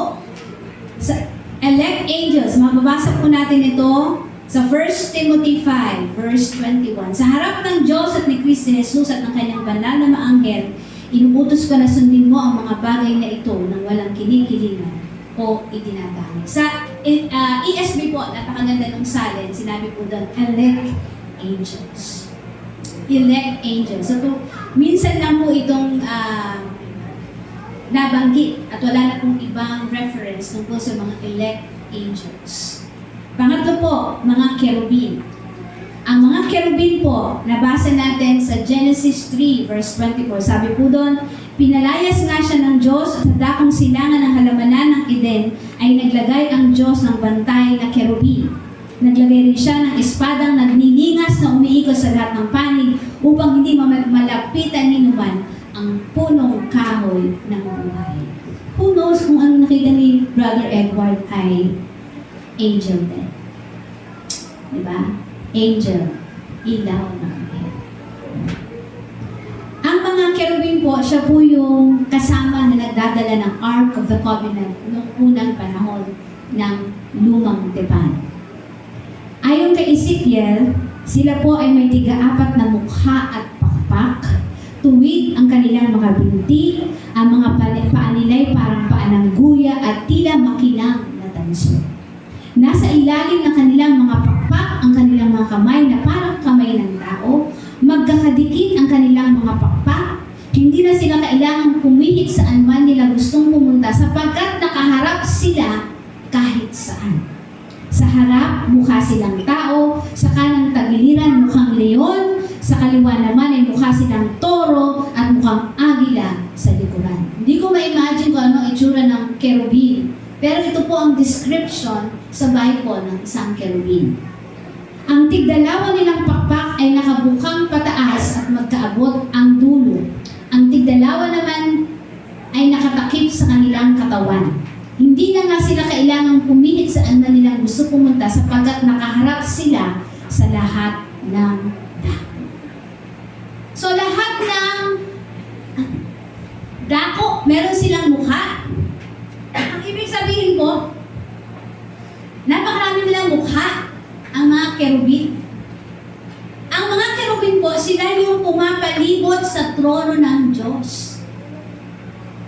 sa elect angels, mababasa po natin ito sa 1 Timothy 5, verse 21. Sa harap ng Diyos at ni Kristo Jesus at ng kanyang banal na mga anghel, inuutos ko na sundin mo ang mga bagay na ito nang walang kinikilingan o itinatanggi. Sa ESV po, napakaganda ng salin, sinabi po doon, elect angels. Elect angels. So, minsan lang po itong nabanggit at wala na pong ibang reference tungkol sa mga elect angels. Pangatlo po, mga kerubin. Ang mga kerubin po, nabasa natin sa Genesis 3 verse 24. Sabi po doon, pinalayas nga siya ng Diyos at sa dakong silangan ng halamanan ng Eden ay naglagay ang Diyos ng bantay na kerubin. Naglagay rin siya ng espadang nagniningas na umiikot sa lahat ng panig upang hindi malapitan ni numan ang punong kahoy ng buhay. Who knows kung ano nakita ni Brother Edward ay angel din. Diba? Angel. Ilaw ng anghel. Ang mga kerubin po, siya po yung kasama na nagdadala ng Ark of the Covenant noong unang panahon ng lumang tipan. Ayon kay Ezekiel, sila po ay may tiga-apat na mukha at pakpak. Tuwid ang kanilang mga binti, ang mga paa nila'y parang paa ng guya at tila makinang na tanso. Nasa ilalim ng kanilang mga pakpak ang kanilang mga kamay na parang kamay ng tao. Magkakadikit ang kanilang mga pakpak. Hindi na sila kailangang pumihit saan man nila gustong pumunta sapagkat nakaharap sila kahit saan. Sa harap, mukha silang tao. Sa kanang tagiliran, mukhang leon. Sa kaliwa naman ay mukha silang toro at mukhang agila sa likuran. Hindi ko ma-imagine kung ano itsura ng kerubin. Pero ito po ang description sa Bible ng isang kerubin. Ang tigdalawa nilang pakpak ay nakabukang pataas at magkaabot ang dulo. Ang tigdalawa naman ay nakatakip sa kanilang katawan. Hindi na nga sila kailangang pumihit saan na nilang gusto pumunta sapagkat nakaharap sila sa lahat ng dako. So lahat ng dako, meron silang mukha. Ang ibig sabihin po, napakarami nilang mukha ang mga kerubin. Ang mga kerubin po, sila yung pumapalibot sa trono ng Diyos.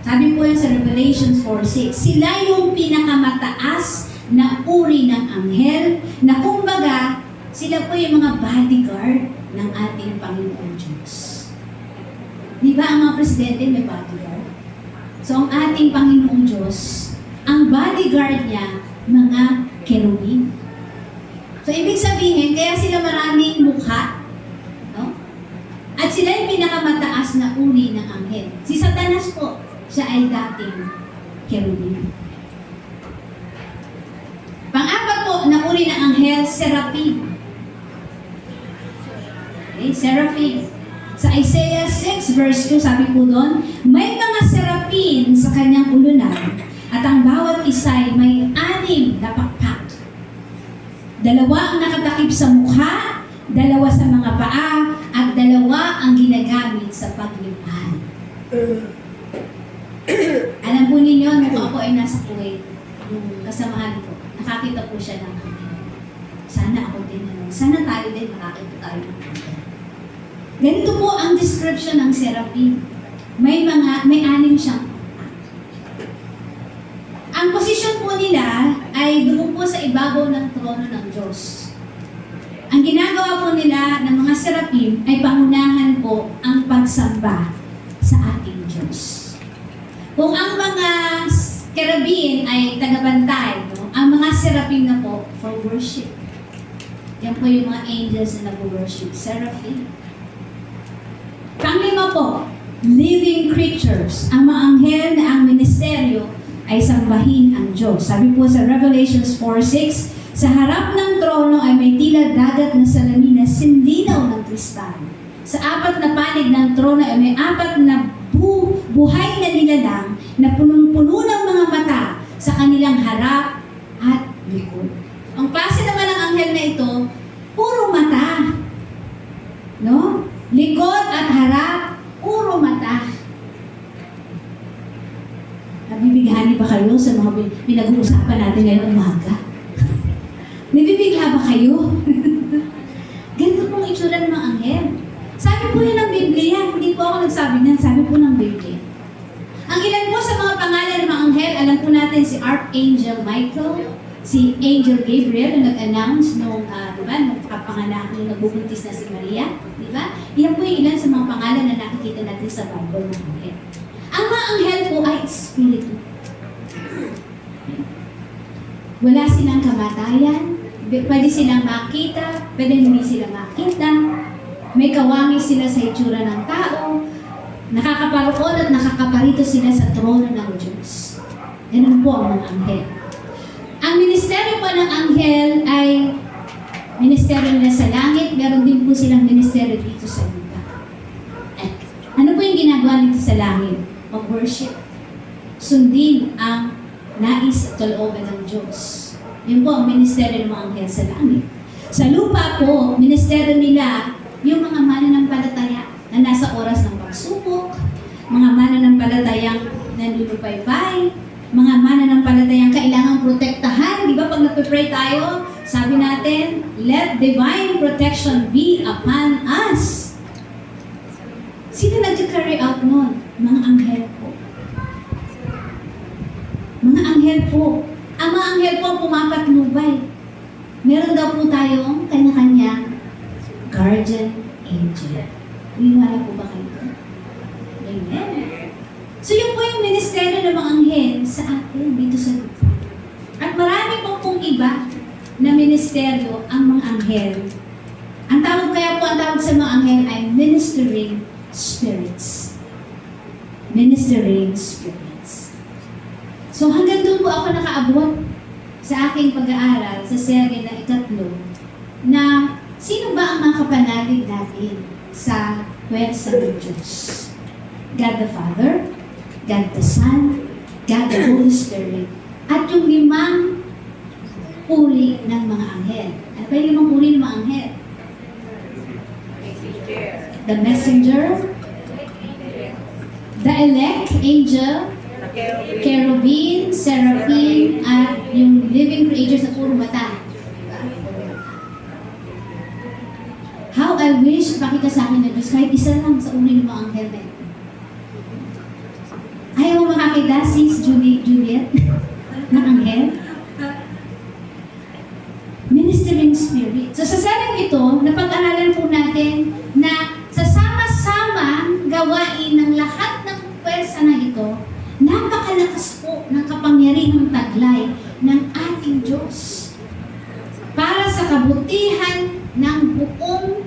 Sabi po yan sa Revelation 4:6, sila yung pinakamataas na uri ng anghel na kumbaga, sila po yung mga bodyguard ng ating Panginoon Diyos. Di ba ang mga presidente may bodyguard? So ang ating Panginoong Diyos, ang bodyguard niya, mga kerubin. So ibig sabihin, kaya sila maraming mukha, no? At sila yung pinakamataas na uri ng anghel. Si Satanas po, siya ay dating kerubin. Pang-apat po na uri ng anghel, seraphim. Okay, seraphim. Sa Isaiah 6 verse 2, sabi po doon, may mga seraphim sa kanyang ulunan at ang bawat isa ay may 6 na pakpak. 2 ang nakatakip sa mukha, 2 sa mga paa, at 2 ang ginagamit sa paglipad. Alam po ninyo, nung ako ay nasa Kuwait, yung kasamahan ko, nakakita po siya ng anghel. Sana ako din, sana tayo din makakita tayo ng anghel. Ganito po ang description ng seraphim. May 6 siyang pakpak. Ang posisyon po nila ay doon po sa ibabaw ng trono ng Diyos. Ang ginagawa po nila ng mga seraphim ay pangunahan po ang pagsamba sa ating Diyos. Kung ang mga kerubin ay tagabantay, no? Ang mga seraphim na po for worship. Yan po yung mga angels na nag-worship, seraphim. Panglima po, living creatures. Ang mga anghel na ang ministeryo ay sambahin ang Diyos. Sabi po sa Revelations 4:6, sa harap ng trono ay may tila dagat na salamin na sindinaw ng kristal. sa apat na panig ng trono ay may apat na buhay na nilalang na punong-puno ng mga mata sa kanilang harap at likod. Ang klase naman ng anghel na ito, puro mata. No? Likod at harap, puro mata. Nabibigani ba kayo sa mga pinag-uusapan natin ngayong umaga? Nabibigla ba kayo? Ganito pong itsura ng mga anghel. Sabi po yan ng Biblia, hindi po ako nagsabi niyan, sabi po ng Biblia. Ang ilan po sa mga pangalan ng mga anghel, alam po natin si Archangel Michael, si Angel Gabriel na nag-announce nung kapanganak, nung nagbubuntis na si Maria, di ba? Yan po yung ilan sa mga pangalan na nakikita natin sa Bible ng anghel. Ang mga anghel po ay espiritu. Wala silang kamatayan, pwede silang makita, pwede hindi sila makita, may kawangi sila sa itsura ng tao, nakakaparoon at nakakaparito sila sa trono ng Diyos. Ganun po ang mga anghel. Ang ministeryo po ng anghel ay ministeryo nila sa langit, meron din po silang ministeryo dito sa lupa. Ano po yung ginagawa dito sa langit? Mag-worship. Sundin ang nais at kalooban ng Diyos. Yun po ang ministeryo ng mga anghel sa langit. Sa lupa po, ministeryo nila yung mga mananampalataya na nasa oras ng pagsubok, mga mananampalatayang nanlulupay-pay, mga mananampalatayang kailangang protektahan. Di ba pag nagpe-pray tayo, sabi natin, let divine protection be upon us. Sino nag-carry out nun? Mga anghel po. Mga anghel po. Ang mga anghel po pumapatnubay. Meron daw po tayong kanya-kanyang guardian angel. Wala po ba kayo? Amen. So yun po yung ministeryo ng mga anghel sa atin dito sa lupa. At marami pong iba na ministeryo ang mga anghel. Ang tawag sa mga anghel ay ministering spirits. Ministering spirits. So hanggang doon po ako nakaabot sa aking pag-aaral sa serye na ikatlo na sino ba ang mga kapanalig natin sa pwersa ng Diyos? God the Father, God the Son, God the Holy Spirit, at yung 5 uri ng mga anghel. Ano ba yung 5 uri ng mga anghel? The messenger, the elect angel, cherubim, seraphim, at yung living creatures na puro mata. How I wish pakita sa akin ng Diyos kahit isa lang sa uri ng mga anghel na ito. Ayaw mo makakita sis Juliet ng anghel? Ministering spirit. So sa serye ito, napag-aralan po natin na sa sama-samang gawain ng lahat ng pwersa na ito, napakalakas po ng kapangyarihang taglay ng ating Diyos para sa kabutihan ng buong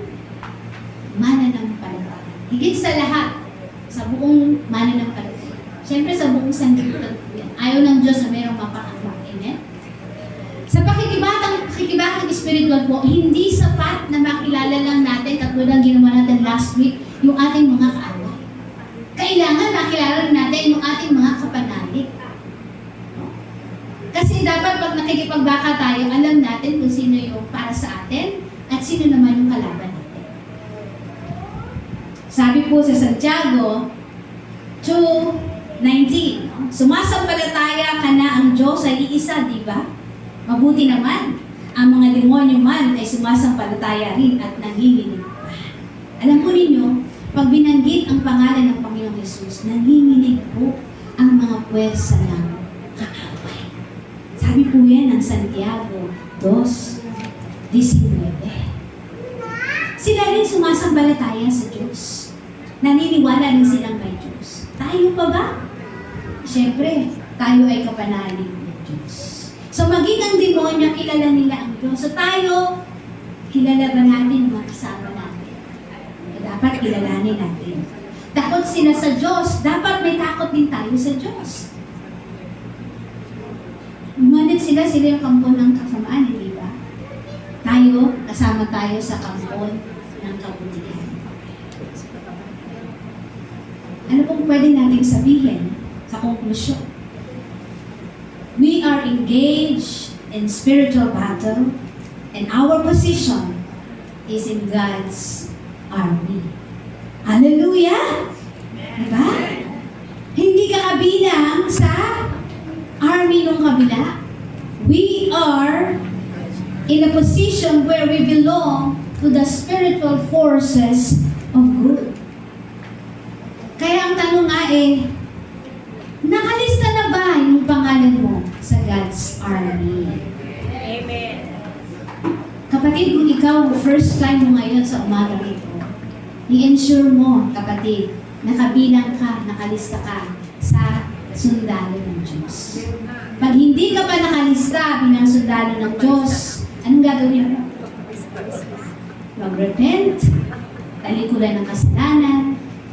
mananampalataya. Higit sa lahat, sa buong mananampalataya. Siyempre sa buong sanlibutan po yan. Ayaw ng Diyos na mayroong mapakakwa. Amen? Sa pakikibakang spiritual po, hindi sapat na makilala lang natin, katulad ng ginawa natin last week, yung ating mga kaaway. Kailangan makilala rin natin yung ating mga kapanalig. Kasi dapat pag nakikipagbaka tayo, alam natin kung sino yung para sa atin at sino naman yung kalaban natin. Sabi po sa Santiago 2:19, sumasampalataya ka na ang Diyos ay iisa, di ba? Mabuti naman, ang mga demonyo man ay sumasampalataya rin at nanginginig pa. Alam po ninyo, pag binanggit ang pangalan ng Panginoong Yesus, nanginginig po ang mga puwersa ng kaaway. Sabi po yan ng Santiago 2:19. Sila rin sumasambalataya sa Diyos. Naniniwala rin silang may Diyos. Tayo pa ba? Siyempre, tayo ay kapanalig ng Diyos. So maging ang demonyo, kilala nila ang Diyos. So tayo, kilala ba natin mga kasama natin? Dapat kilalanin natin. Takot sila sa Diyos. Dapat may takot din tayo sa Diyos. Ngunit sila yung kampon ng kasamaan, hindi ba? Tayo, kasama tayo sa kampon ng kabutihan. Ano pong pwede nating sabihin sa konklusyon? We are engaged in spiritual battle and our position is in God's army. Hallelujah! Diba? Hindi ka kabilang sa army nung kabila. We are in a position where we belong to the spiritual forces of good. Kaya ang tanong nga nakalista na ba yung pangalan mo sa God's army? Amen. Kapatid, kung ikaw first time mo ngayon sa umaga ito, i-ensure mo, kapatid, nakabilang ka, nakalista ka sa sundalo ng Diyos. Pag hindi ka pa nakalista bilang sundalo ng Diyos, anong gagawin mo? Mag-repent, talikuran ng kasalanan,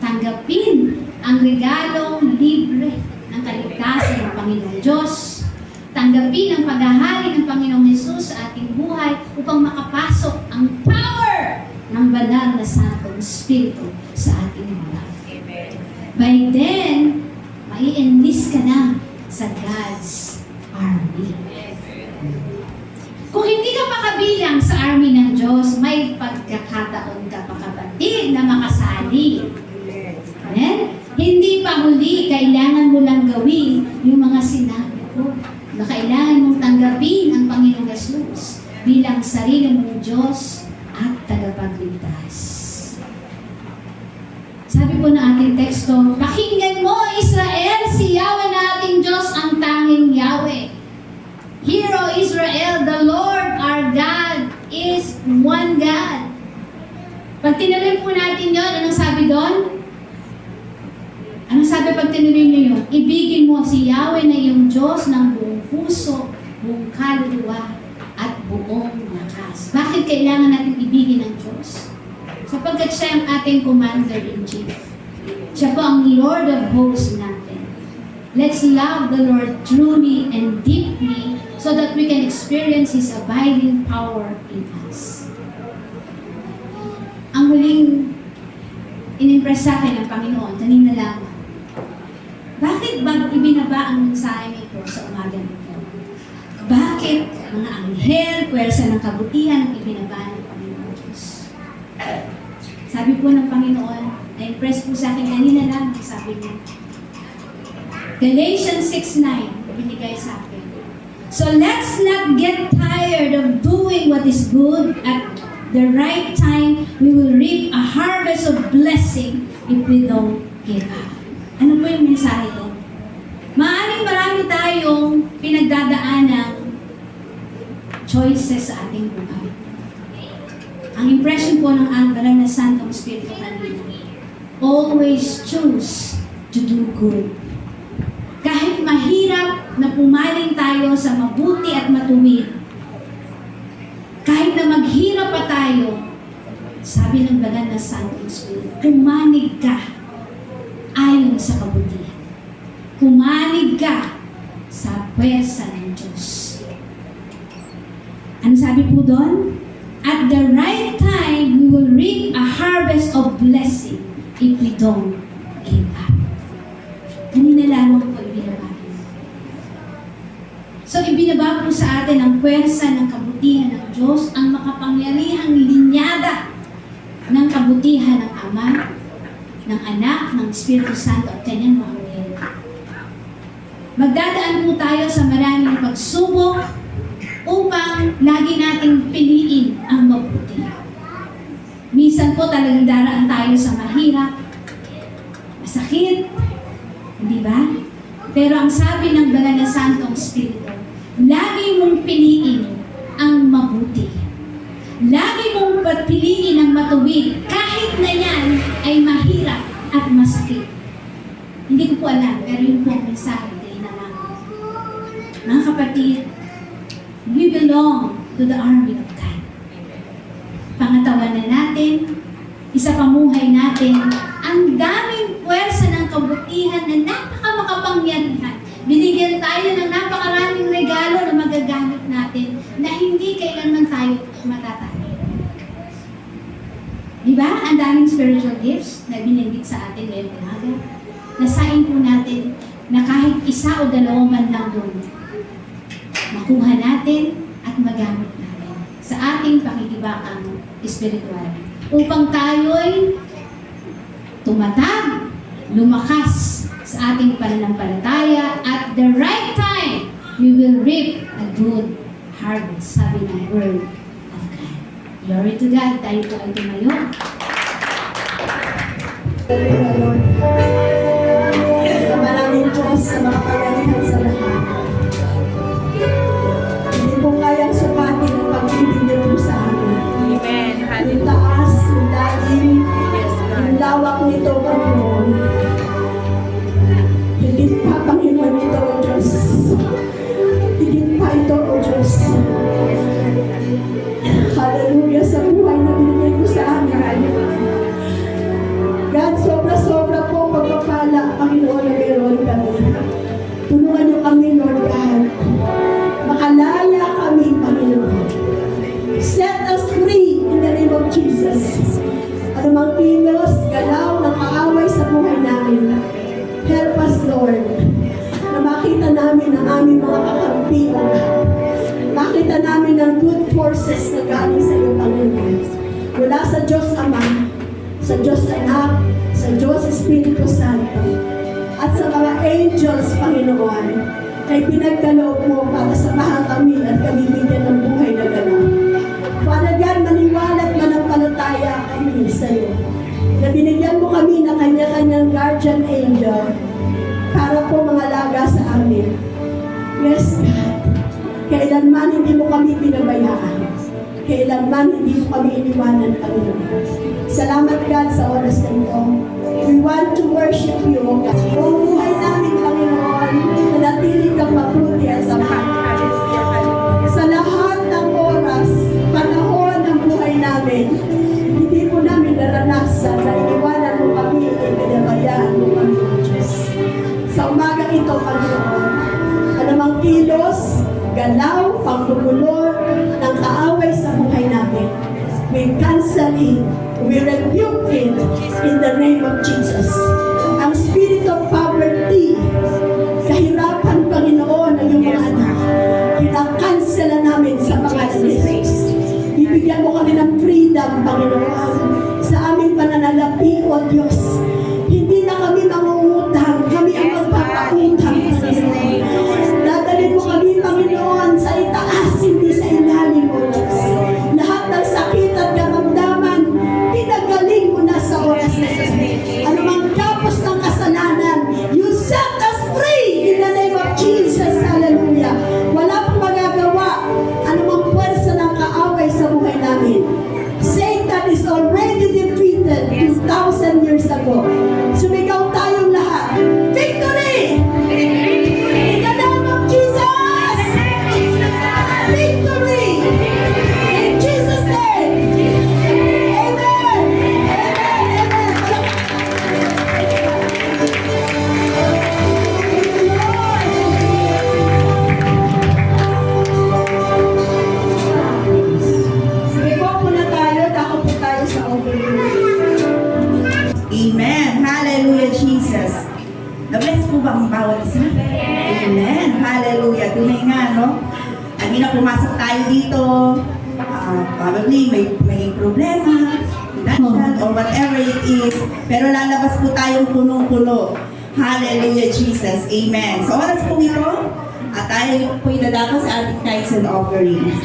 tanggapin ang regalong libre ng kaligtasan ng Panginoong Diyos, tanggapin ang paghahari ng Panginoong Hesus sa ating buhay upang makapasok ang power ng banal na Santong Espiritu sa ating buhay. Amen. By then, mai-enlist ka na sa God's army. Kung hindi ka pa kabilang sa army ng Diyos, may pagkakataon ka pa, kapatid, na makasali. Amen? Hindi pa huli, kailangan mo lang gawin yung mga sinabi ko. Na kailangan mong tanggapin ang Panginoong Hesus bilang sarili mong Diyos at tagapagligtas. Sabi po ng ating teksto, pakinggan mo, Israel, si Yahweh na ating Diyos, ang tanging Yahweh. Hear, O Israel, the Lord our God is one God. Pag tinuloy po natin yun, anong sabi doon? Anong sabi pag tinuloy niyo yun? Ibigin mo si Yahweh na iyong Diyos ng buong puso, buong kaluluwa, at buong lakas. Bakit kailangan natin ibigin ang Diyos? Sapagkat siya ang ating commander-in-chief. Siya po ang Lord of hosts natin. Let's love the Lord truly and deeply so that we can experience His abiding power in us. Ang huling inimpress sa akin ng Panginoon, kanina lamang. Bakit ba ibinaba ang mensahe nito sa umaga nito? Bakit mga anghel, pwersa ng kabutihan ang ibinaba ng Panginoon Diyos? Sabi po ng Panginoon, na-impress po sa akin kanina lang, sabi niya, Galatians 6:9, binigay sa akin. So let's not get tired of doing what is good. At the right time, we will reap a harvest of blessing if we don't give up. Ano po yung mensahe doon? Maaaring marami tayong pinagdadaanang choices sa ating buhay. Ang impression po ng banal na Santong Espiritu kanina, always choose to do good. Kahit mahirap na pumaling tayo sa mabuti at matuwid, kahit na maghirap pa tayo, sabi ng banal na Santong Espiritu, kumanig ka ayon sa kabutihan. Kumanig ka sa pwersa ng Diyos. Ano sabi po doon? At the right time, we will reap a harvest of blessing if we don't give up. Kanina lamang po ibinaba. So ibinaba po sa atin ang pwersa ng kabutihan ng Diyos, ang makapangyarihang linyada ng kabutihan ng Ama, ng Anak, ng Espiritu Santo at kanyang mga anghel. Magdadaan po tayo sa maraming pagsubok upang lagi nating piliin ang mabuti. Minsan po talagang daraan tayo sa mahirap, masakit, di ba? Pero ang sabi ng banal na Santong Espiritu, lagi mong piliin ang mabuti. Lagi mong piliin ang matuwid kahit na yan ay mahirap at masakit. Hindi ko po alam, pero yun po ang mensahe din na lang. Mga kapatid, we belong to the army of God. Pangatawanan natin, isa pamuhay natin, ang daming puwersa ng kabutihan na napakamakapangyarihan. Binigyan tayo ng napakaraming regalo na magagamit natin na hindi kailanman tayo matatalo. Di ba? Ang daming spiritual gifts na binigit sa atin ngayong umaga. nasain po natin na kahit isa o dalawang man lang doon, makuha natin at magamit natin sa ating pakikibakang espiritual. Upang tayo'y tumatag, lumakas sa ating pananampalataya at the right time, we will reap a good harvest, sabi ng Word of God. Glory to God. Tayo po ay tumayo. Lord. Maraming Diyos sa mga pagalihan sa lahat. Hindi po kayang sukatin ang pag-ibig niyo po sa amin. Amen. Yung Hallelujah. taas, yung lalim, Yes, yung God. lawak nito, Panginoon. Higit pa, Panginoon, ito, O Diyos. Higit pa ito, O Diyos. Hallelujah sa buhay na binigay mo sa amin. God, sobra-sobra po pagpapala, Panginoon, na meron kami. Tulungan niyo kami, Lord God. Makalaya kami, Panginoon. Set us free in the name of Jesus. Anumang kilos, galaw, ng kaaway sa buhay namin. Help us, Lord, na makita namin ang aming mga kakampi, O God. Makita namin ang good forces na galing sa iyo, Panginoon. Mula sa Diyos Ama, sa Diyos Anak, sa Diyos Espiritu Santo, at sa mga angels, Panginoon, ay pinagkaloob mo para samahan kami at kami bigyan ng buhay na gano'n. Father God, maniwala at manampalataya kami sa iyo, na binigyan mo kami ng kanya-kanyang guardian angel para po mga laga sa amin. Yes, God. Kailanman hindi mo kami pinabayaan. Kailanman hindi mo kami iniwanan, Panginoon. Salamat, God, sa oras na ito. We want to worship you, O God. Kung buhay namin, Panginoon, manatili kang mabuti at sapat. Hallelujah. Hallelujah. Sa lahat ng oras, panahon ng buhay namin, hindi po namin naranasan na iniwanan mo kami at pinabayaan mo kami, O Diyos. Sa umaga ito, Panginoon, anumang kilos, galaw, panggugulo ng kaaway sa buhay namin, we cancel it, we rebuke it in the name of Jesus. Ang spirit of poverty, kahirapan, Panginoon, ng iyong mga anak, kinakansela namin sa mga Jesus. Bibigyan mo kami ng freedom, Panginoon, sa aming pananalapi, O Diyos. Hindi na kami mangungutang, kami ang magpapautang, Panginoon. Dadalhin mo kami, Panginoon, sa itaas, hindi sa ilalim, O Diyos. Lahat ng sakit at karamdaman, pinagaling mo na sa oras na ito. Anumang kapos ng kasalanan, you set us free in the name of Jesus. Hallelujah. Wala pong magagawa, anumang puwersa ng kaaway sa buhay namin. Satan is already defeated 2,000 years ago. Sumigaw tayong lahat. Victory! In the name of Jesus! Victory! In Jesus' name! Amen! Amen! Amen! Sige po, muna tayo. Dako po tayo sa overview. Amen. Hallelujah, Jesus. Na-bless po ba ang bawat isa? Amen. Hallelujah. Tunay nga, no? Kanina pumasok tayo dito. Probably may problema, financial, or whatever it is. Pero lalabas po tayong punong-puno. Hallelujah, Jesus. Amen. Sa oras po ito, at tayo po idadako sa ating tithes and offerings.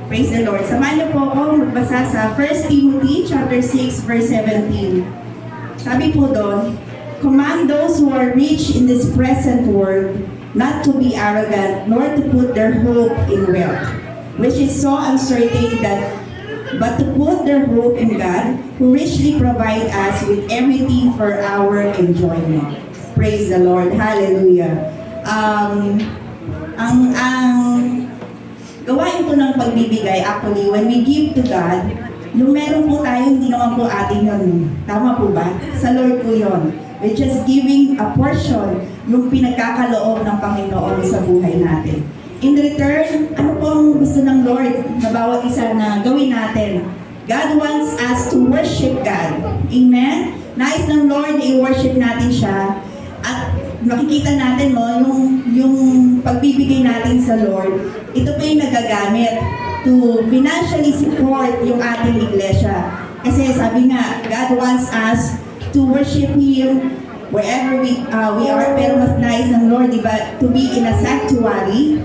Praise the Lord. Samahan niyo po ako magbasa sa 1 Timothy chapter 6 verse 17. Sabi po doon, command those who are rich in this present world not to be arrogant nor to put their hope in wealth, which is so uncertain but to put their hope in God, who richly provide us with everything for our enjoyment. Praise the Lord. Hallelujah. Ang gawain po ng pagbibigay, actually, when we give to God, yung meron po tayo, hindi naman po atin yun. Tama po ba? Sa Lord po yun. We're just giving a portion, yung pinagkakaloob ng Panginoon sa buhay natin. In return, ano po ang gusto ng Lord na bawat isa na gawin natin? God wants us to worship God. Amen? Nais ng Lord na i-worship natin siya. At makikita natin yung pagbibigay natin sa Lord, ito pa yung nagagamit to financially support yung ating iglesia. Kasi sabi nga, God wants us to worship Him wherever we are, pero mas nais ng Lord, diba, to be in a sanctuary.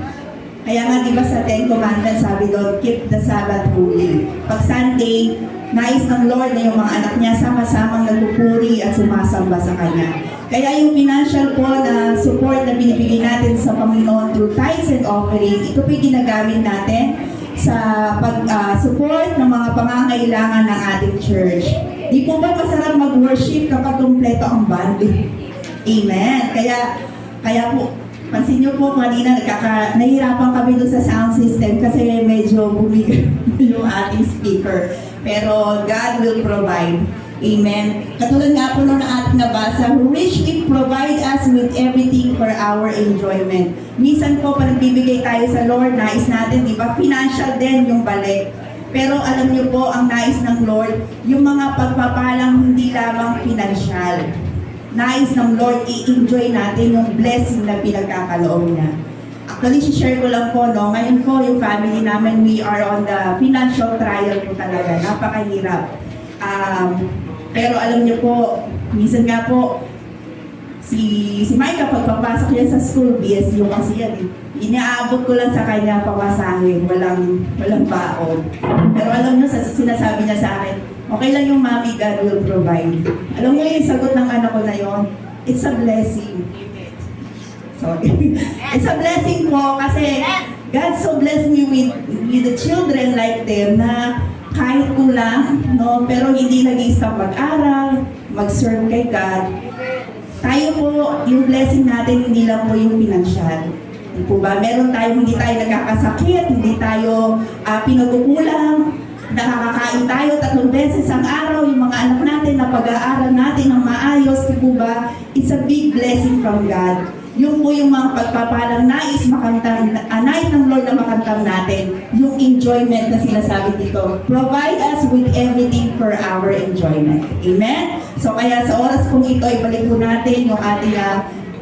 Kaya nga, diba, sa Ten Commandments, sabi doon, keep the Sabbath holy. Pag Sunday, nais ng Lord na yung mga anak niya sama-samang nagpupuri at sumasamba sa Kanya. Kaya yung financial po na support na binibigay natin sa Panginoon through tithes and offering, ito po yung ginagamit natin sa pag-support ng mga pangangailangan ng ating church. Di po ba masarap mag-worship kapag kumpleto ang band? Amen. Kaya po, pansin niyo po kanina nahihirapan kami doon sa sound system kasi medyo bumigay yung ating speaker. Pero God will provide. Amen. Katulad nga po nung ating nabasa, who richly provide us with everything for our enjoyment. Minsan po, pag nagbibigay tayo sa Lord, nais natin, di ba, financial din yung balik. Pero alam niyo po, ang nais ng Lord, yung mga pagpapalang hindi lamang financial. Nais ng Lord, i-enjoy natin yung blessing na pinagkakaloob niya. Actually, share ko lang po, no? Ngayon po, yung family namin, we are on the financial trial po talaga. Napakahirap. Pero alam niyo po, minsan nga po, si Micah, pagpapasok niya sa school, BSU kasi yan eh. Inaabot ko lang sa kanya pamasahin, walang baon. Pero alam niyo, sinasabi niya sa akin, okay lang yung mommy, God will provide. Alam niyo yung sagot ng anak ko na yon, it's a blessing. Sorry. It's a blessing po kasi God so blessed me with the children like them na kahit kulang, no, pero hindi nag-i-stop mag-aral, mag-serve kay God. Tayo po, yung blessing natin, hindi lang po yung pinansyal. Hindi po ba? Meron tayo, hindi tayo nagkakasakit, hindi tayo pinagkukulang, nakakakain tayo 3 beses ang araw, yung mga anak natin, na pag-aaral natin ng maayos, hindi po ba? It's a big blessing from God. Yung po yung mga pagpapalang nais ng Lord na makamtan natin, yung enjoyment na sinasabi dito. Provide us with everything for our enjoyment. Amen? So kaya sa oras pong ito, ibalik po natin yung ating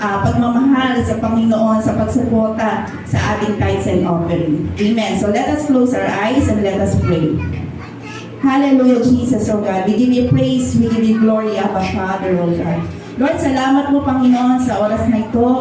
pagmamahal sa Panginoon sa pagsuporta sa ating tithes and offering. Amen. So let us close our eyes and let us pray. Hallelujah, Jesus, oh God. We give you praise, we give you glory, Abba Father, oh God. Lord, salamat mo, Panginoon, sa oras na ito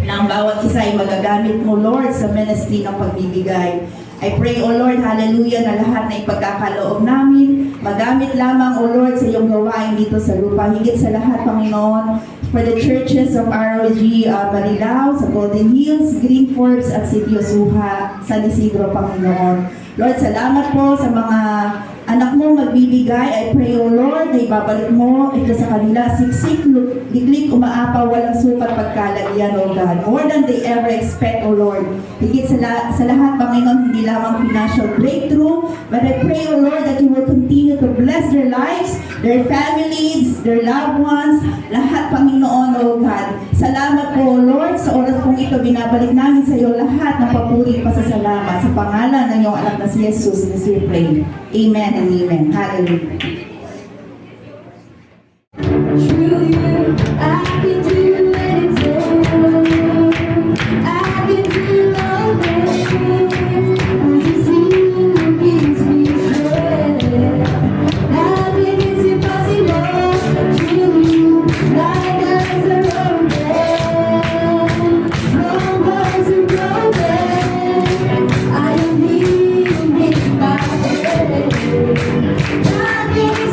na ang bawat isa ay magagamit mo, Lord, sa ministry ng pagbibigay. I pray, O Lord, hallelujah, na lahat na ipagkakaloob namin, magamit lamang, O Lord, sa iyong gawain dito sa lupa. Higit sa lahat, Panginoon, for the churches of ROG Marilao, sa Golden Hills, Green Forbes, at City Osuha, San Isidro, Panginoon. Lord, salamat po sa mga anak mo magbibigay. I pray, O Lord, na ibabalik mo ito sa kanila. Siksik, liklik, umaapaw, walang sukat pagkalagyan, O God. More than they ever expect, O Lord. Higit sa lahat, Panginoon, hindi lamang financial breakthrough, but I pray, O Lord, that you will continue to bless their lives, their families, their loved ones, lahat, Panginoon, O God. Salamat po, O Lord, sa oras pong ito, binabalik namin sa iyo lahat ng papuri at pasasalamat sa pangalan ng iyong anak na si Jesus, and we pray. Amen and amen. Hallelujah. Truly, I can do anything. I can do all things. Just you gives me strength. Nothing is impossible. Truly, like us are open. Strong hearts are broken. I am healed with my faith. Nothing is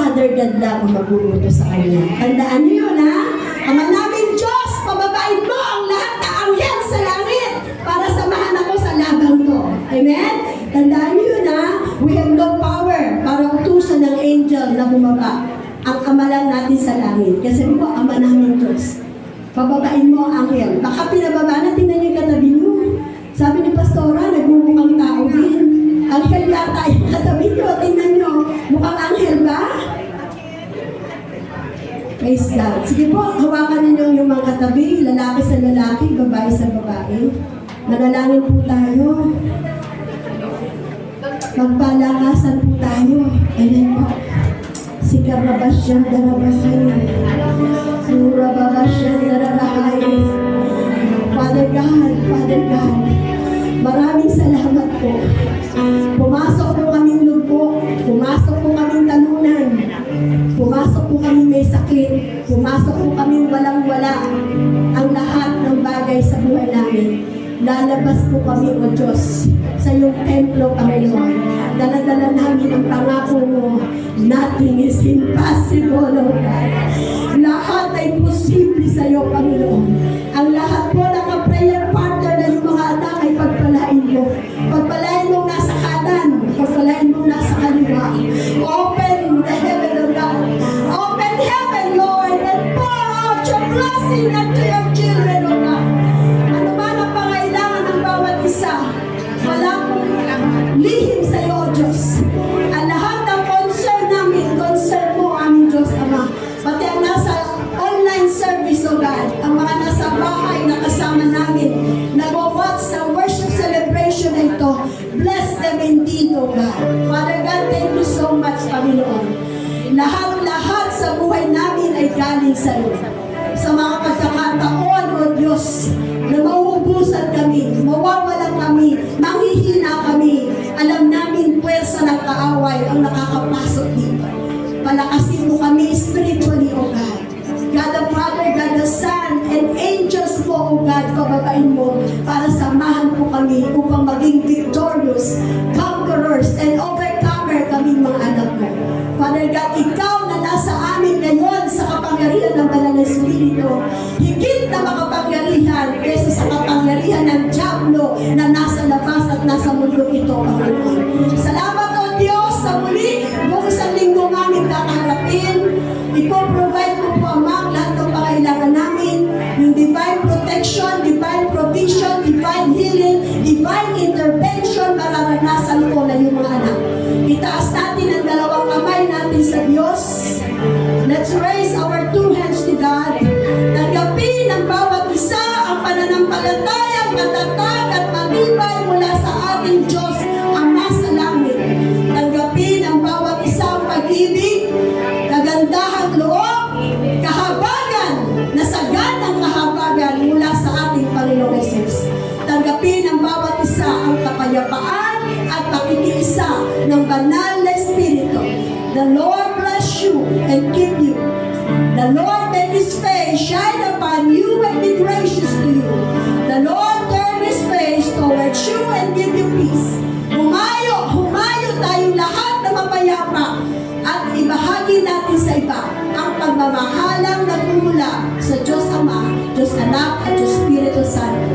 Father God lang ang magbumuto sa kanya. Tandaan niyo yun, ha? Ama namin Diyos, pababain mo ang lahat ng anghel sa langit para samahan ako sa lagang to. Amen? Tandaan niyo yun, ha? We have no power para utusan ng angel na bumaba. Ang ama lang natin sa langit. Kasi po, ama namin Diyos. Pababain mo ang anghel. Baka pinababa na, tingnan niyo yung katabi niyo. Sabi ni Pastora, nagmumukhang tao din. Anghel yata yung katabi niyo. Tingnan niyo. Mukhang anghel ba? Praise God. Sige po, hawakan ninyo yung mga katabi, lalaki sa lalaki, babae sa babae. Manalangin po tayo. Magpalakasan po tayo. Amen po. Sikarabasyan darabasay. Surababasyan darabahay. Father God, maraming salamat po. Pumasok po kaming lugbo, pumasok po kaming talunan, pumasok po kaming may sakit, pumasok po kaming walang-wala ang lahat ng bagay sa buhay namin. Lalabas po kami, O Diyos, sa iyong templo, Panginoon. Dala-dala namin ang pangako mo. Nothing is impossible, O God. Lahat ay posible sa iyo, Panginoon. Ang lahat po naka-prayer partner na yung mga anak ay pagpalain mo. Pagpalain mo nasa kanan, pagpalain mo nasa kaliwa. Open the heaven, O God. Open heaven, Lord, and pour out your blessing unto your children, O God. Ano man ang pangailangan ng bawat isa, wala pong lihim sa iyo, O Diyos. Ang lahat ng concern namin, concern mo, aming Diyos, Ama. Pati ang nasa online service, O God, ang mga nasa bahay na kasama namin, nag-watch ng worship celebration na ito, bless them indeed, O God. Father God, thank you so much, Panginoon. Lahat-lahat sa buhay namin ay galing sa iyo. Sa mga pagkakataon, O Diyos, na mauubusan kami, mawawalan kami, manghihina kami, alam namin puwersa ng kaaway ang nakakapasok dito. Palakasin mo kami spiritually, O God. God the Father, God the Son, and angels mo, O God, pababain mo para samahan po kami upang maging victorious, conquerors, and overcomer kaming mga anak mo. Father God, ikaw na nasa amin ngayon sa kapangyarihan ng Banal na Espiritu, higit na makapangyarihan kaysa sa kapangyarihan ng Diablo na nasa labas at nasa mundo ito, Panginoon. Salamat, O Diyos, sa muli, buong isang linggo namin kakaharapin. Ipo-provide mo po, Ama, lahat ng pangailangan namin, yung divine protection, divine provision, divine healing, divine intervention, mararanasan ko na yung mga anak. Itaas natin ang dalawang kamay natin sa Diyos. Let's raise our two hands to God. Tanggapin ng bawat isa ang pananampalatayang matatag at matibay mula sa ating Diyos, Ama sa langit. Tanggapin ang bawat isa ang pag-ibig, kagandahang loob, kahabagan, nasaganang kahabagan mula sa ating Panginoong Jesus. Tanggapin ang bawat isa ang kapayapaan at pakikiisa ng Banal na Espiritu. The Lord bless you and keep you. The Lord make His face shine upon you and be gracious to you. The Lord turn His face towards you and give you peace. Humayo tayong lahat na mapayapa at ibahagi natin sa iba ang pagmamahalang nagmumula sa Diyos Ama, Diyos Anak at Diyos Espiritu Santo.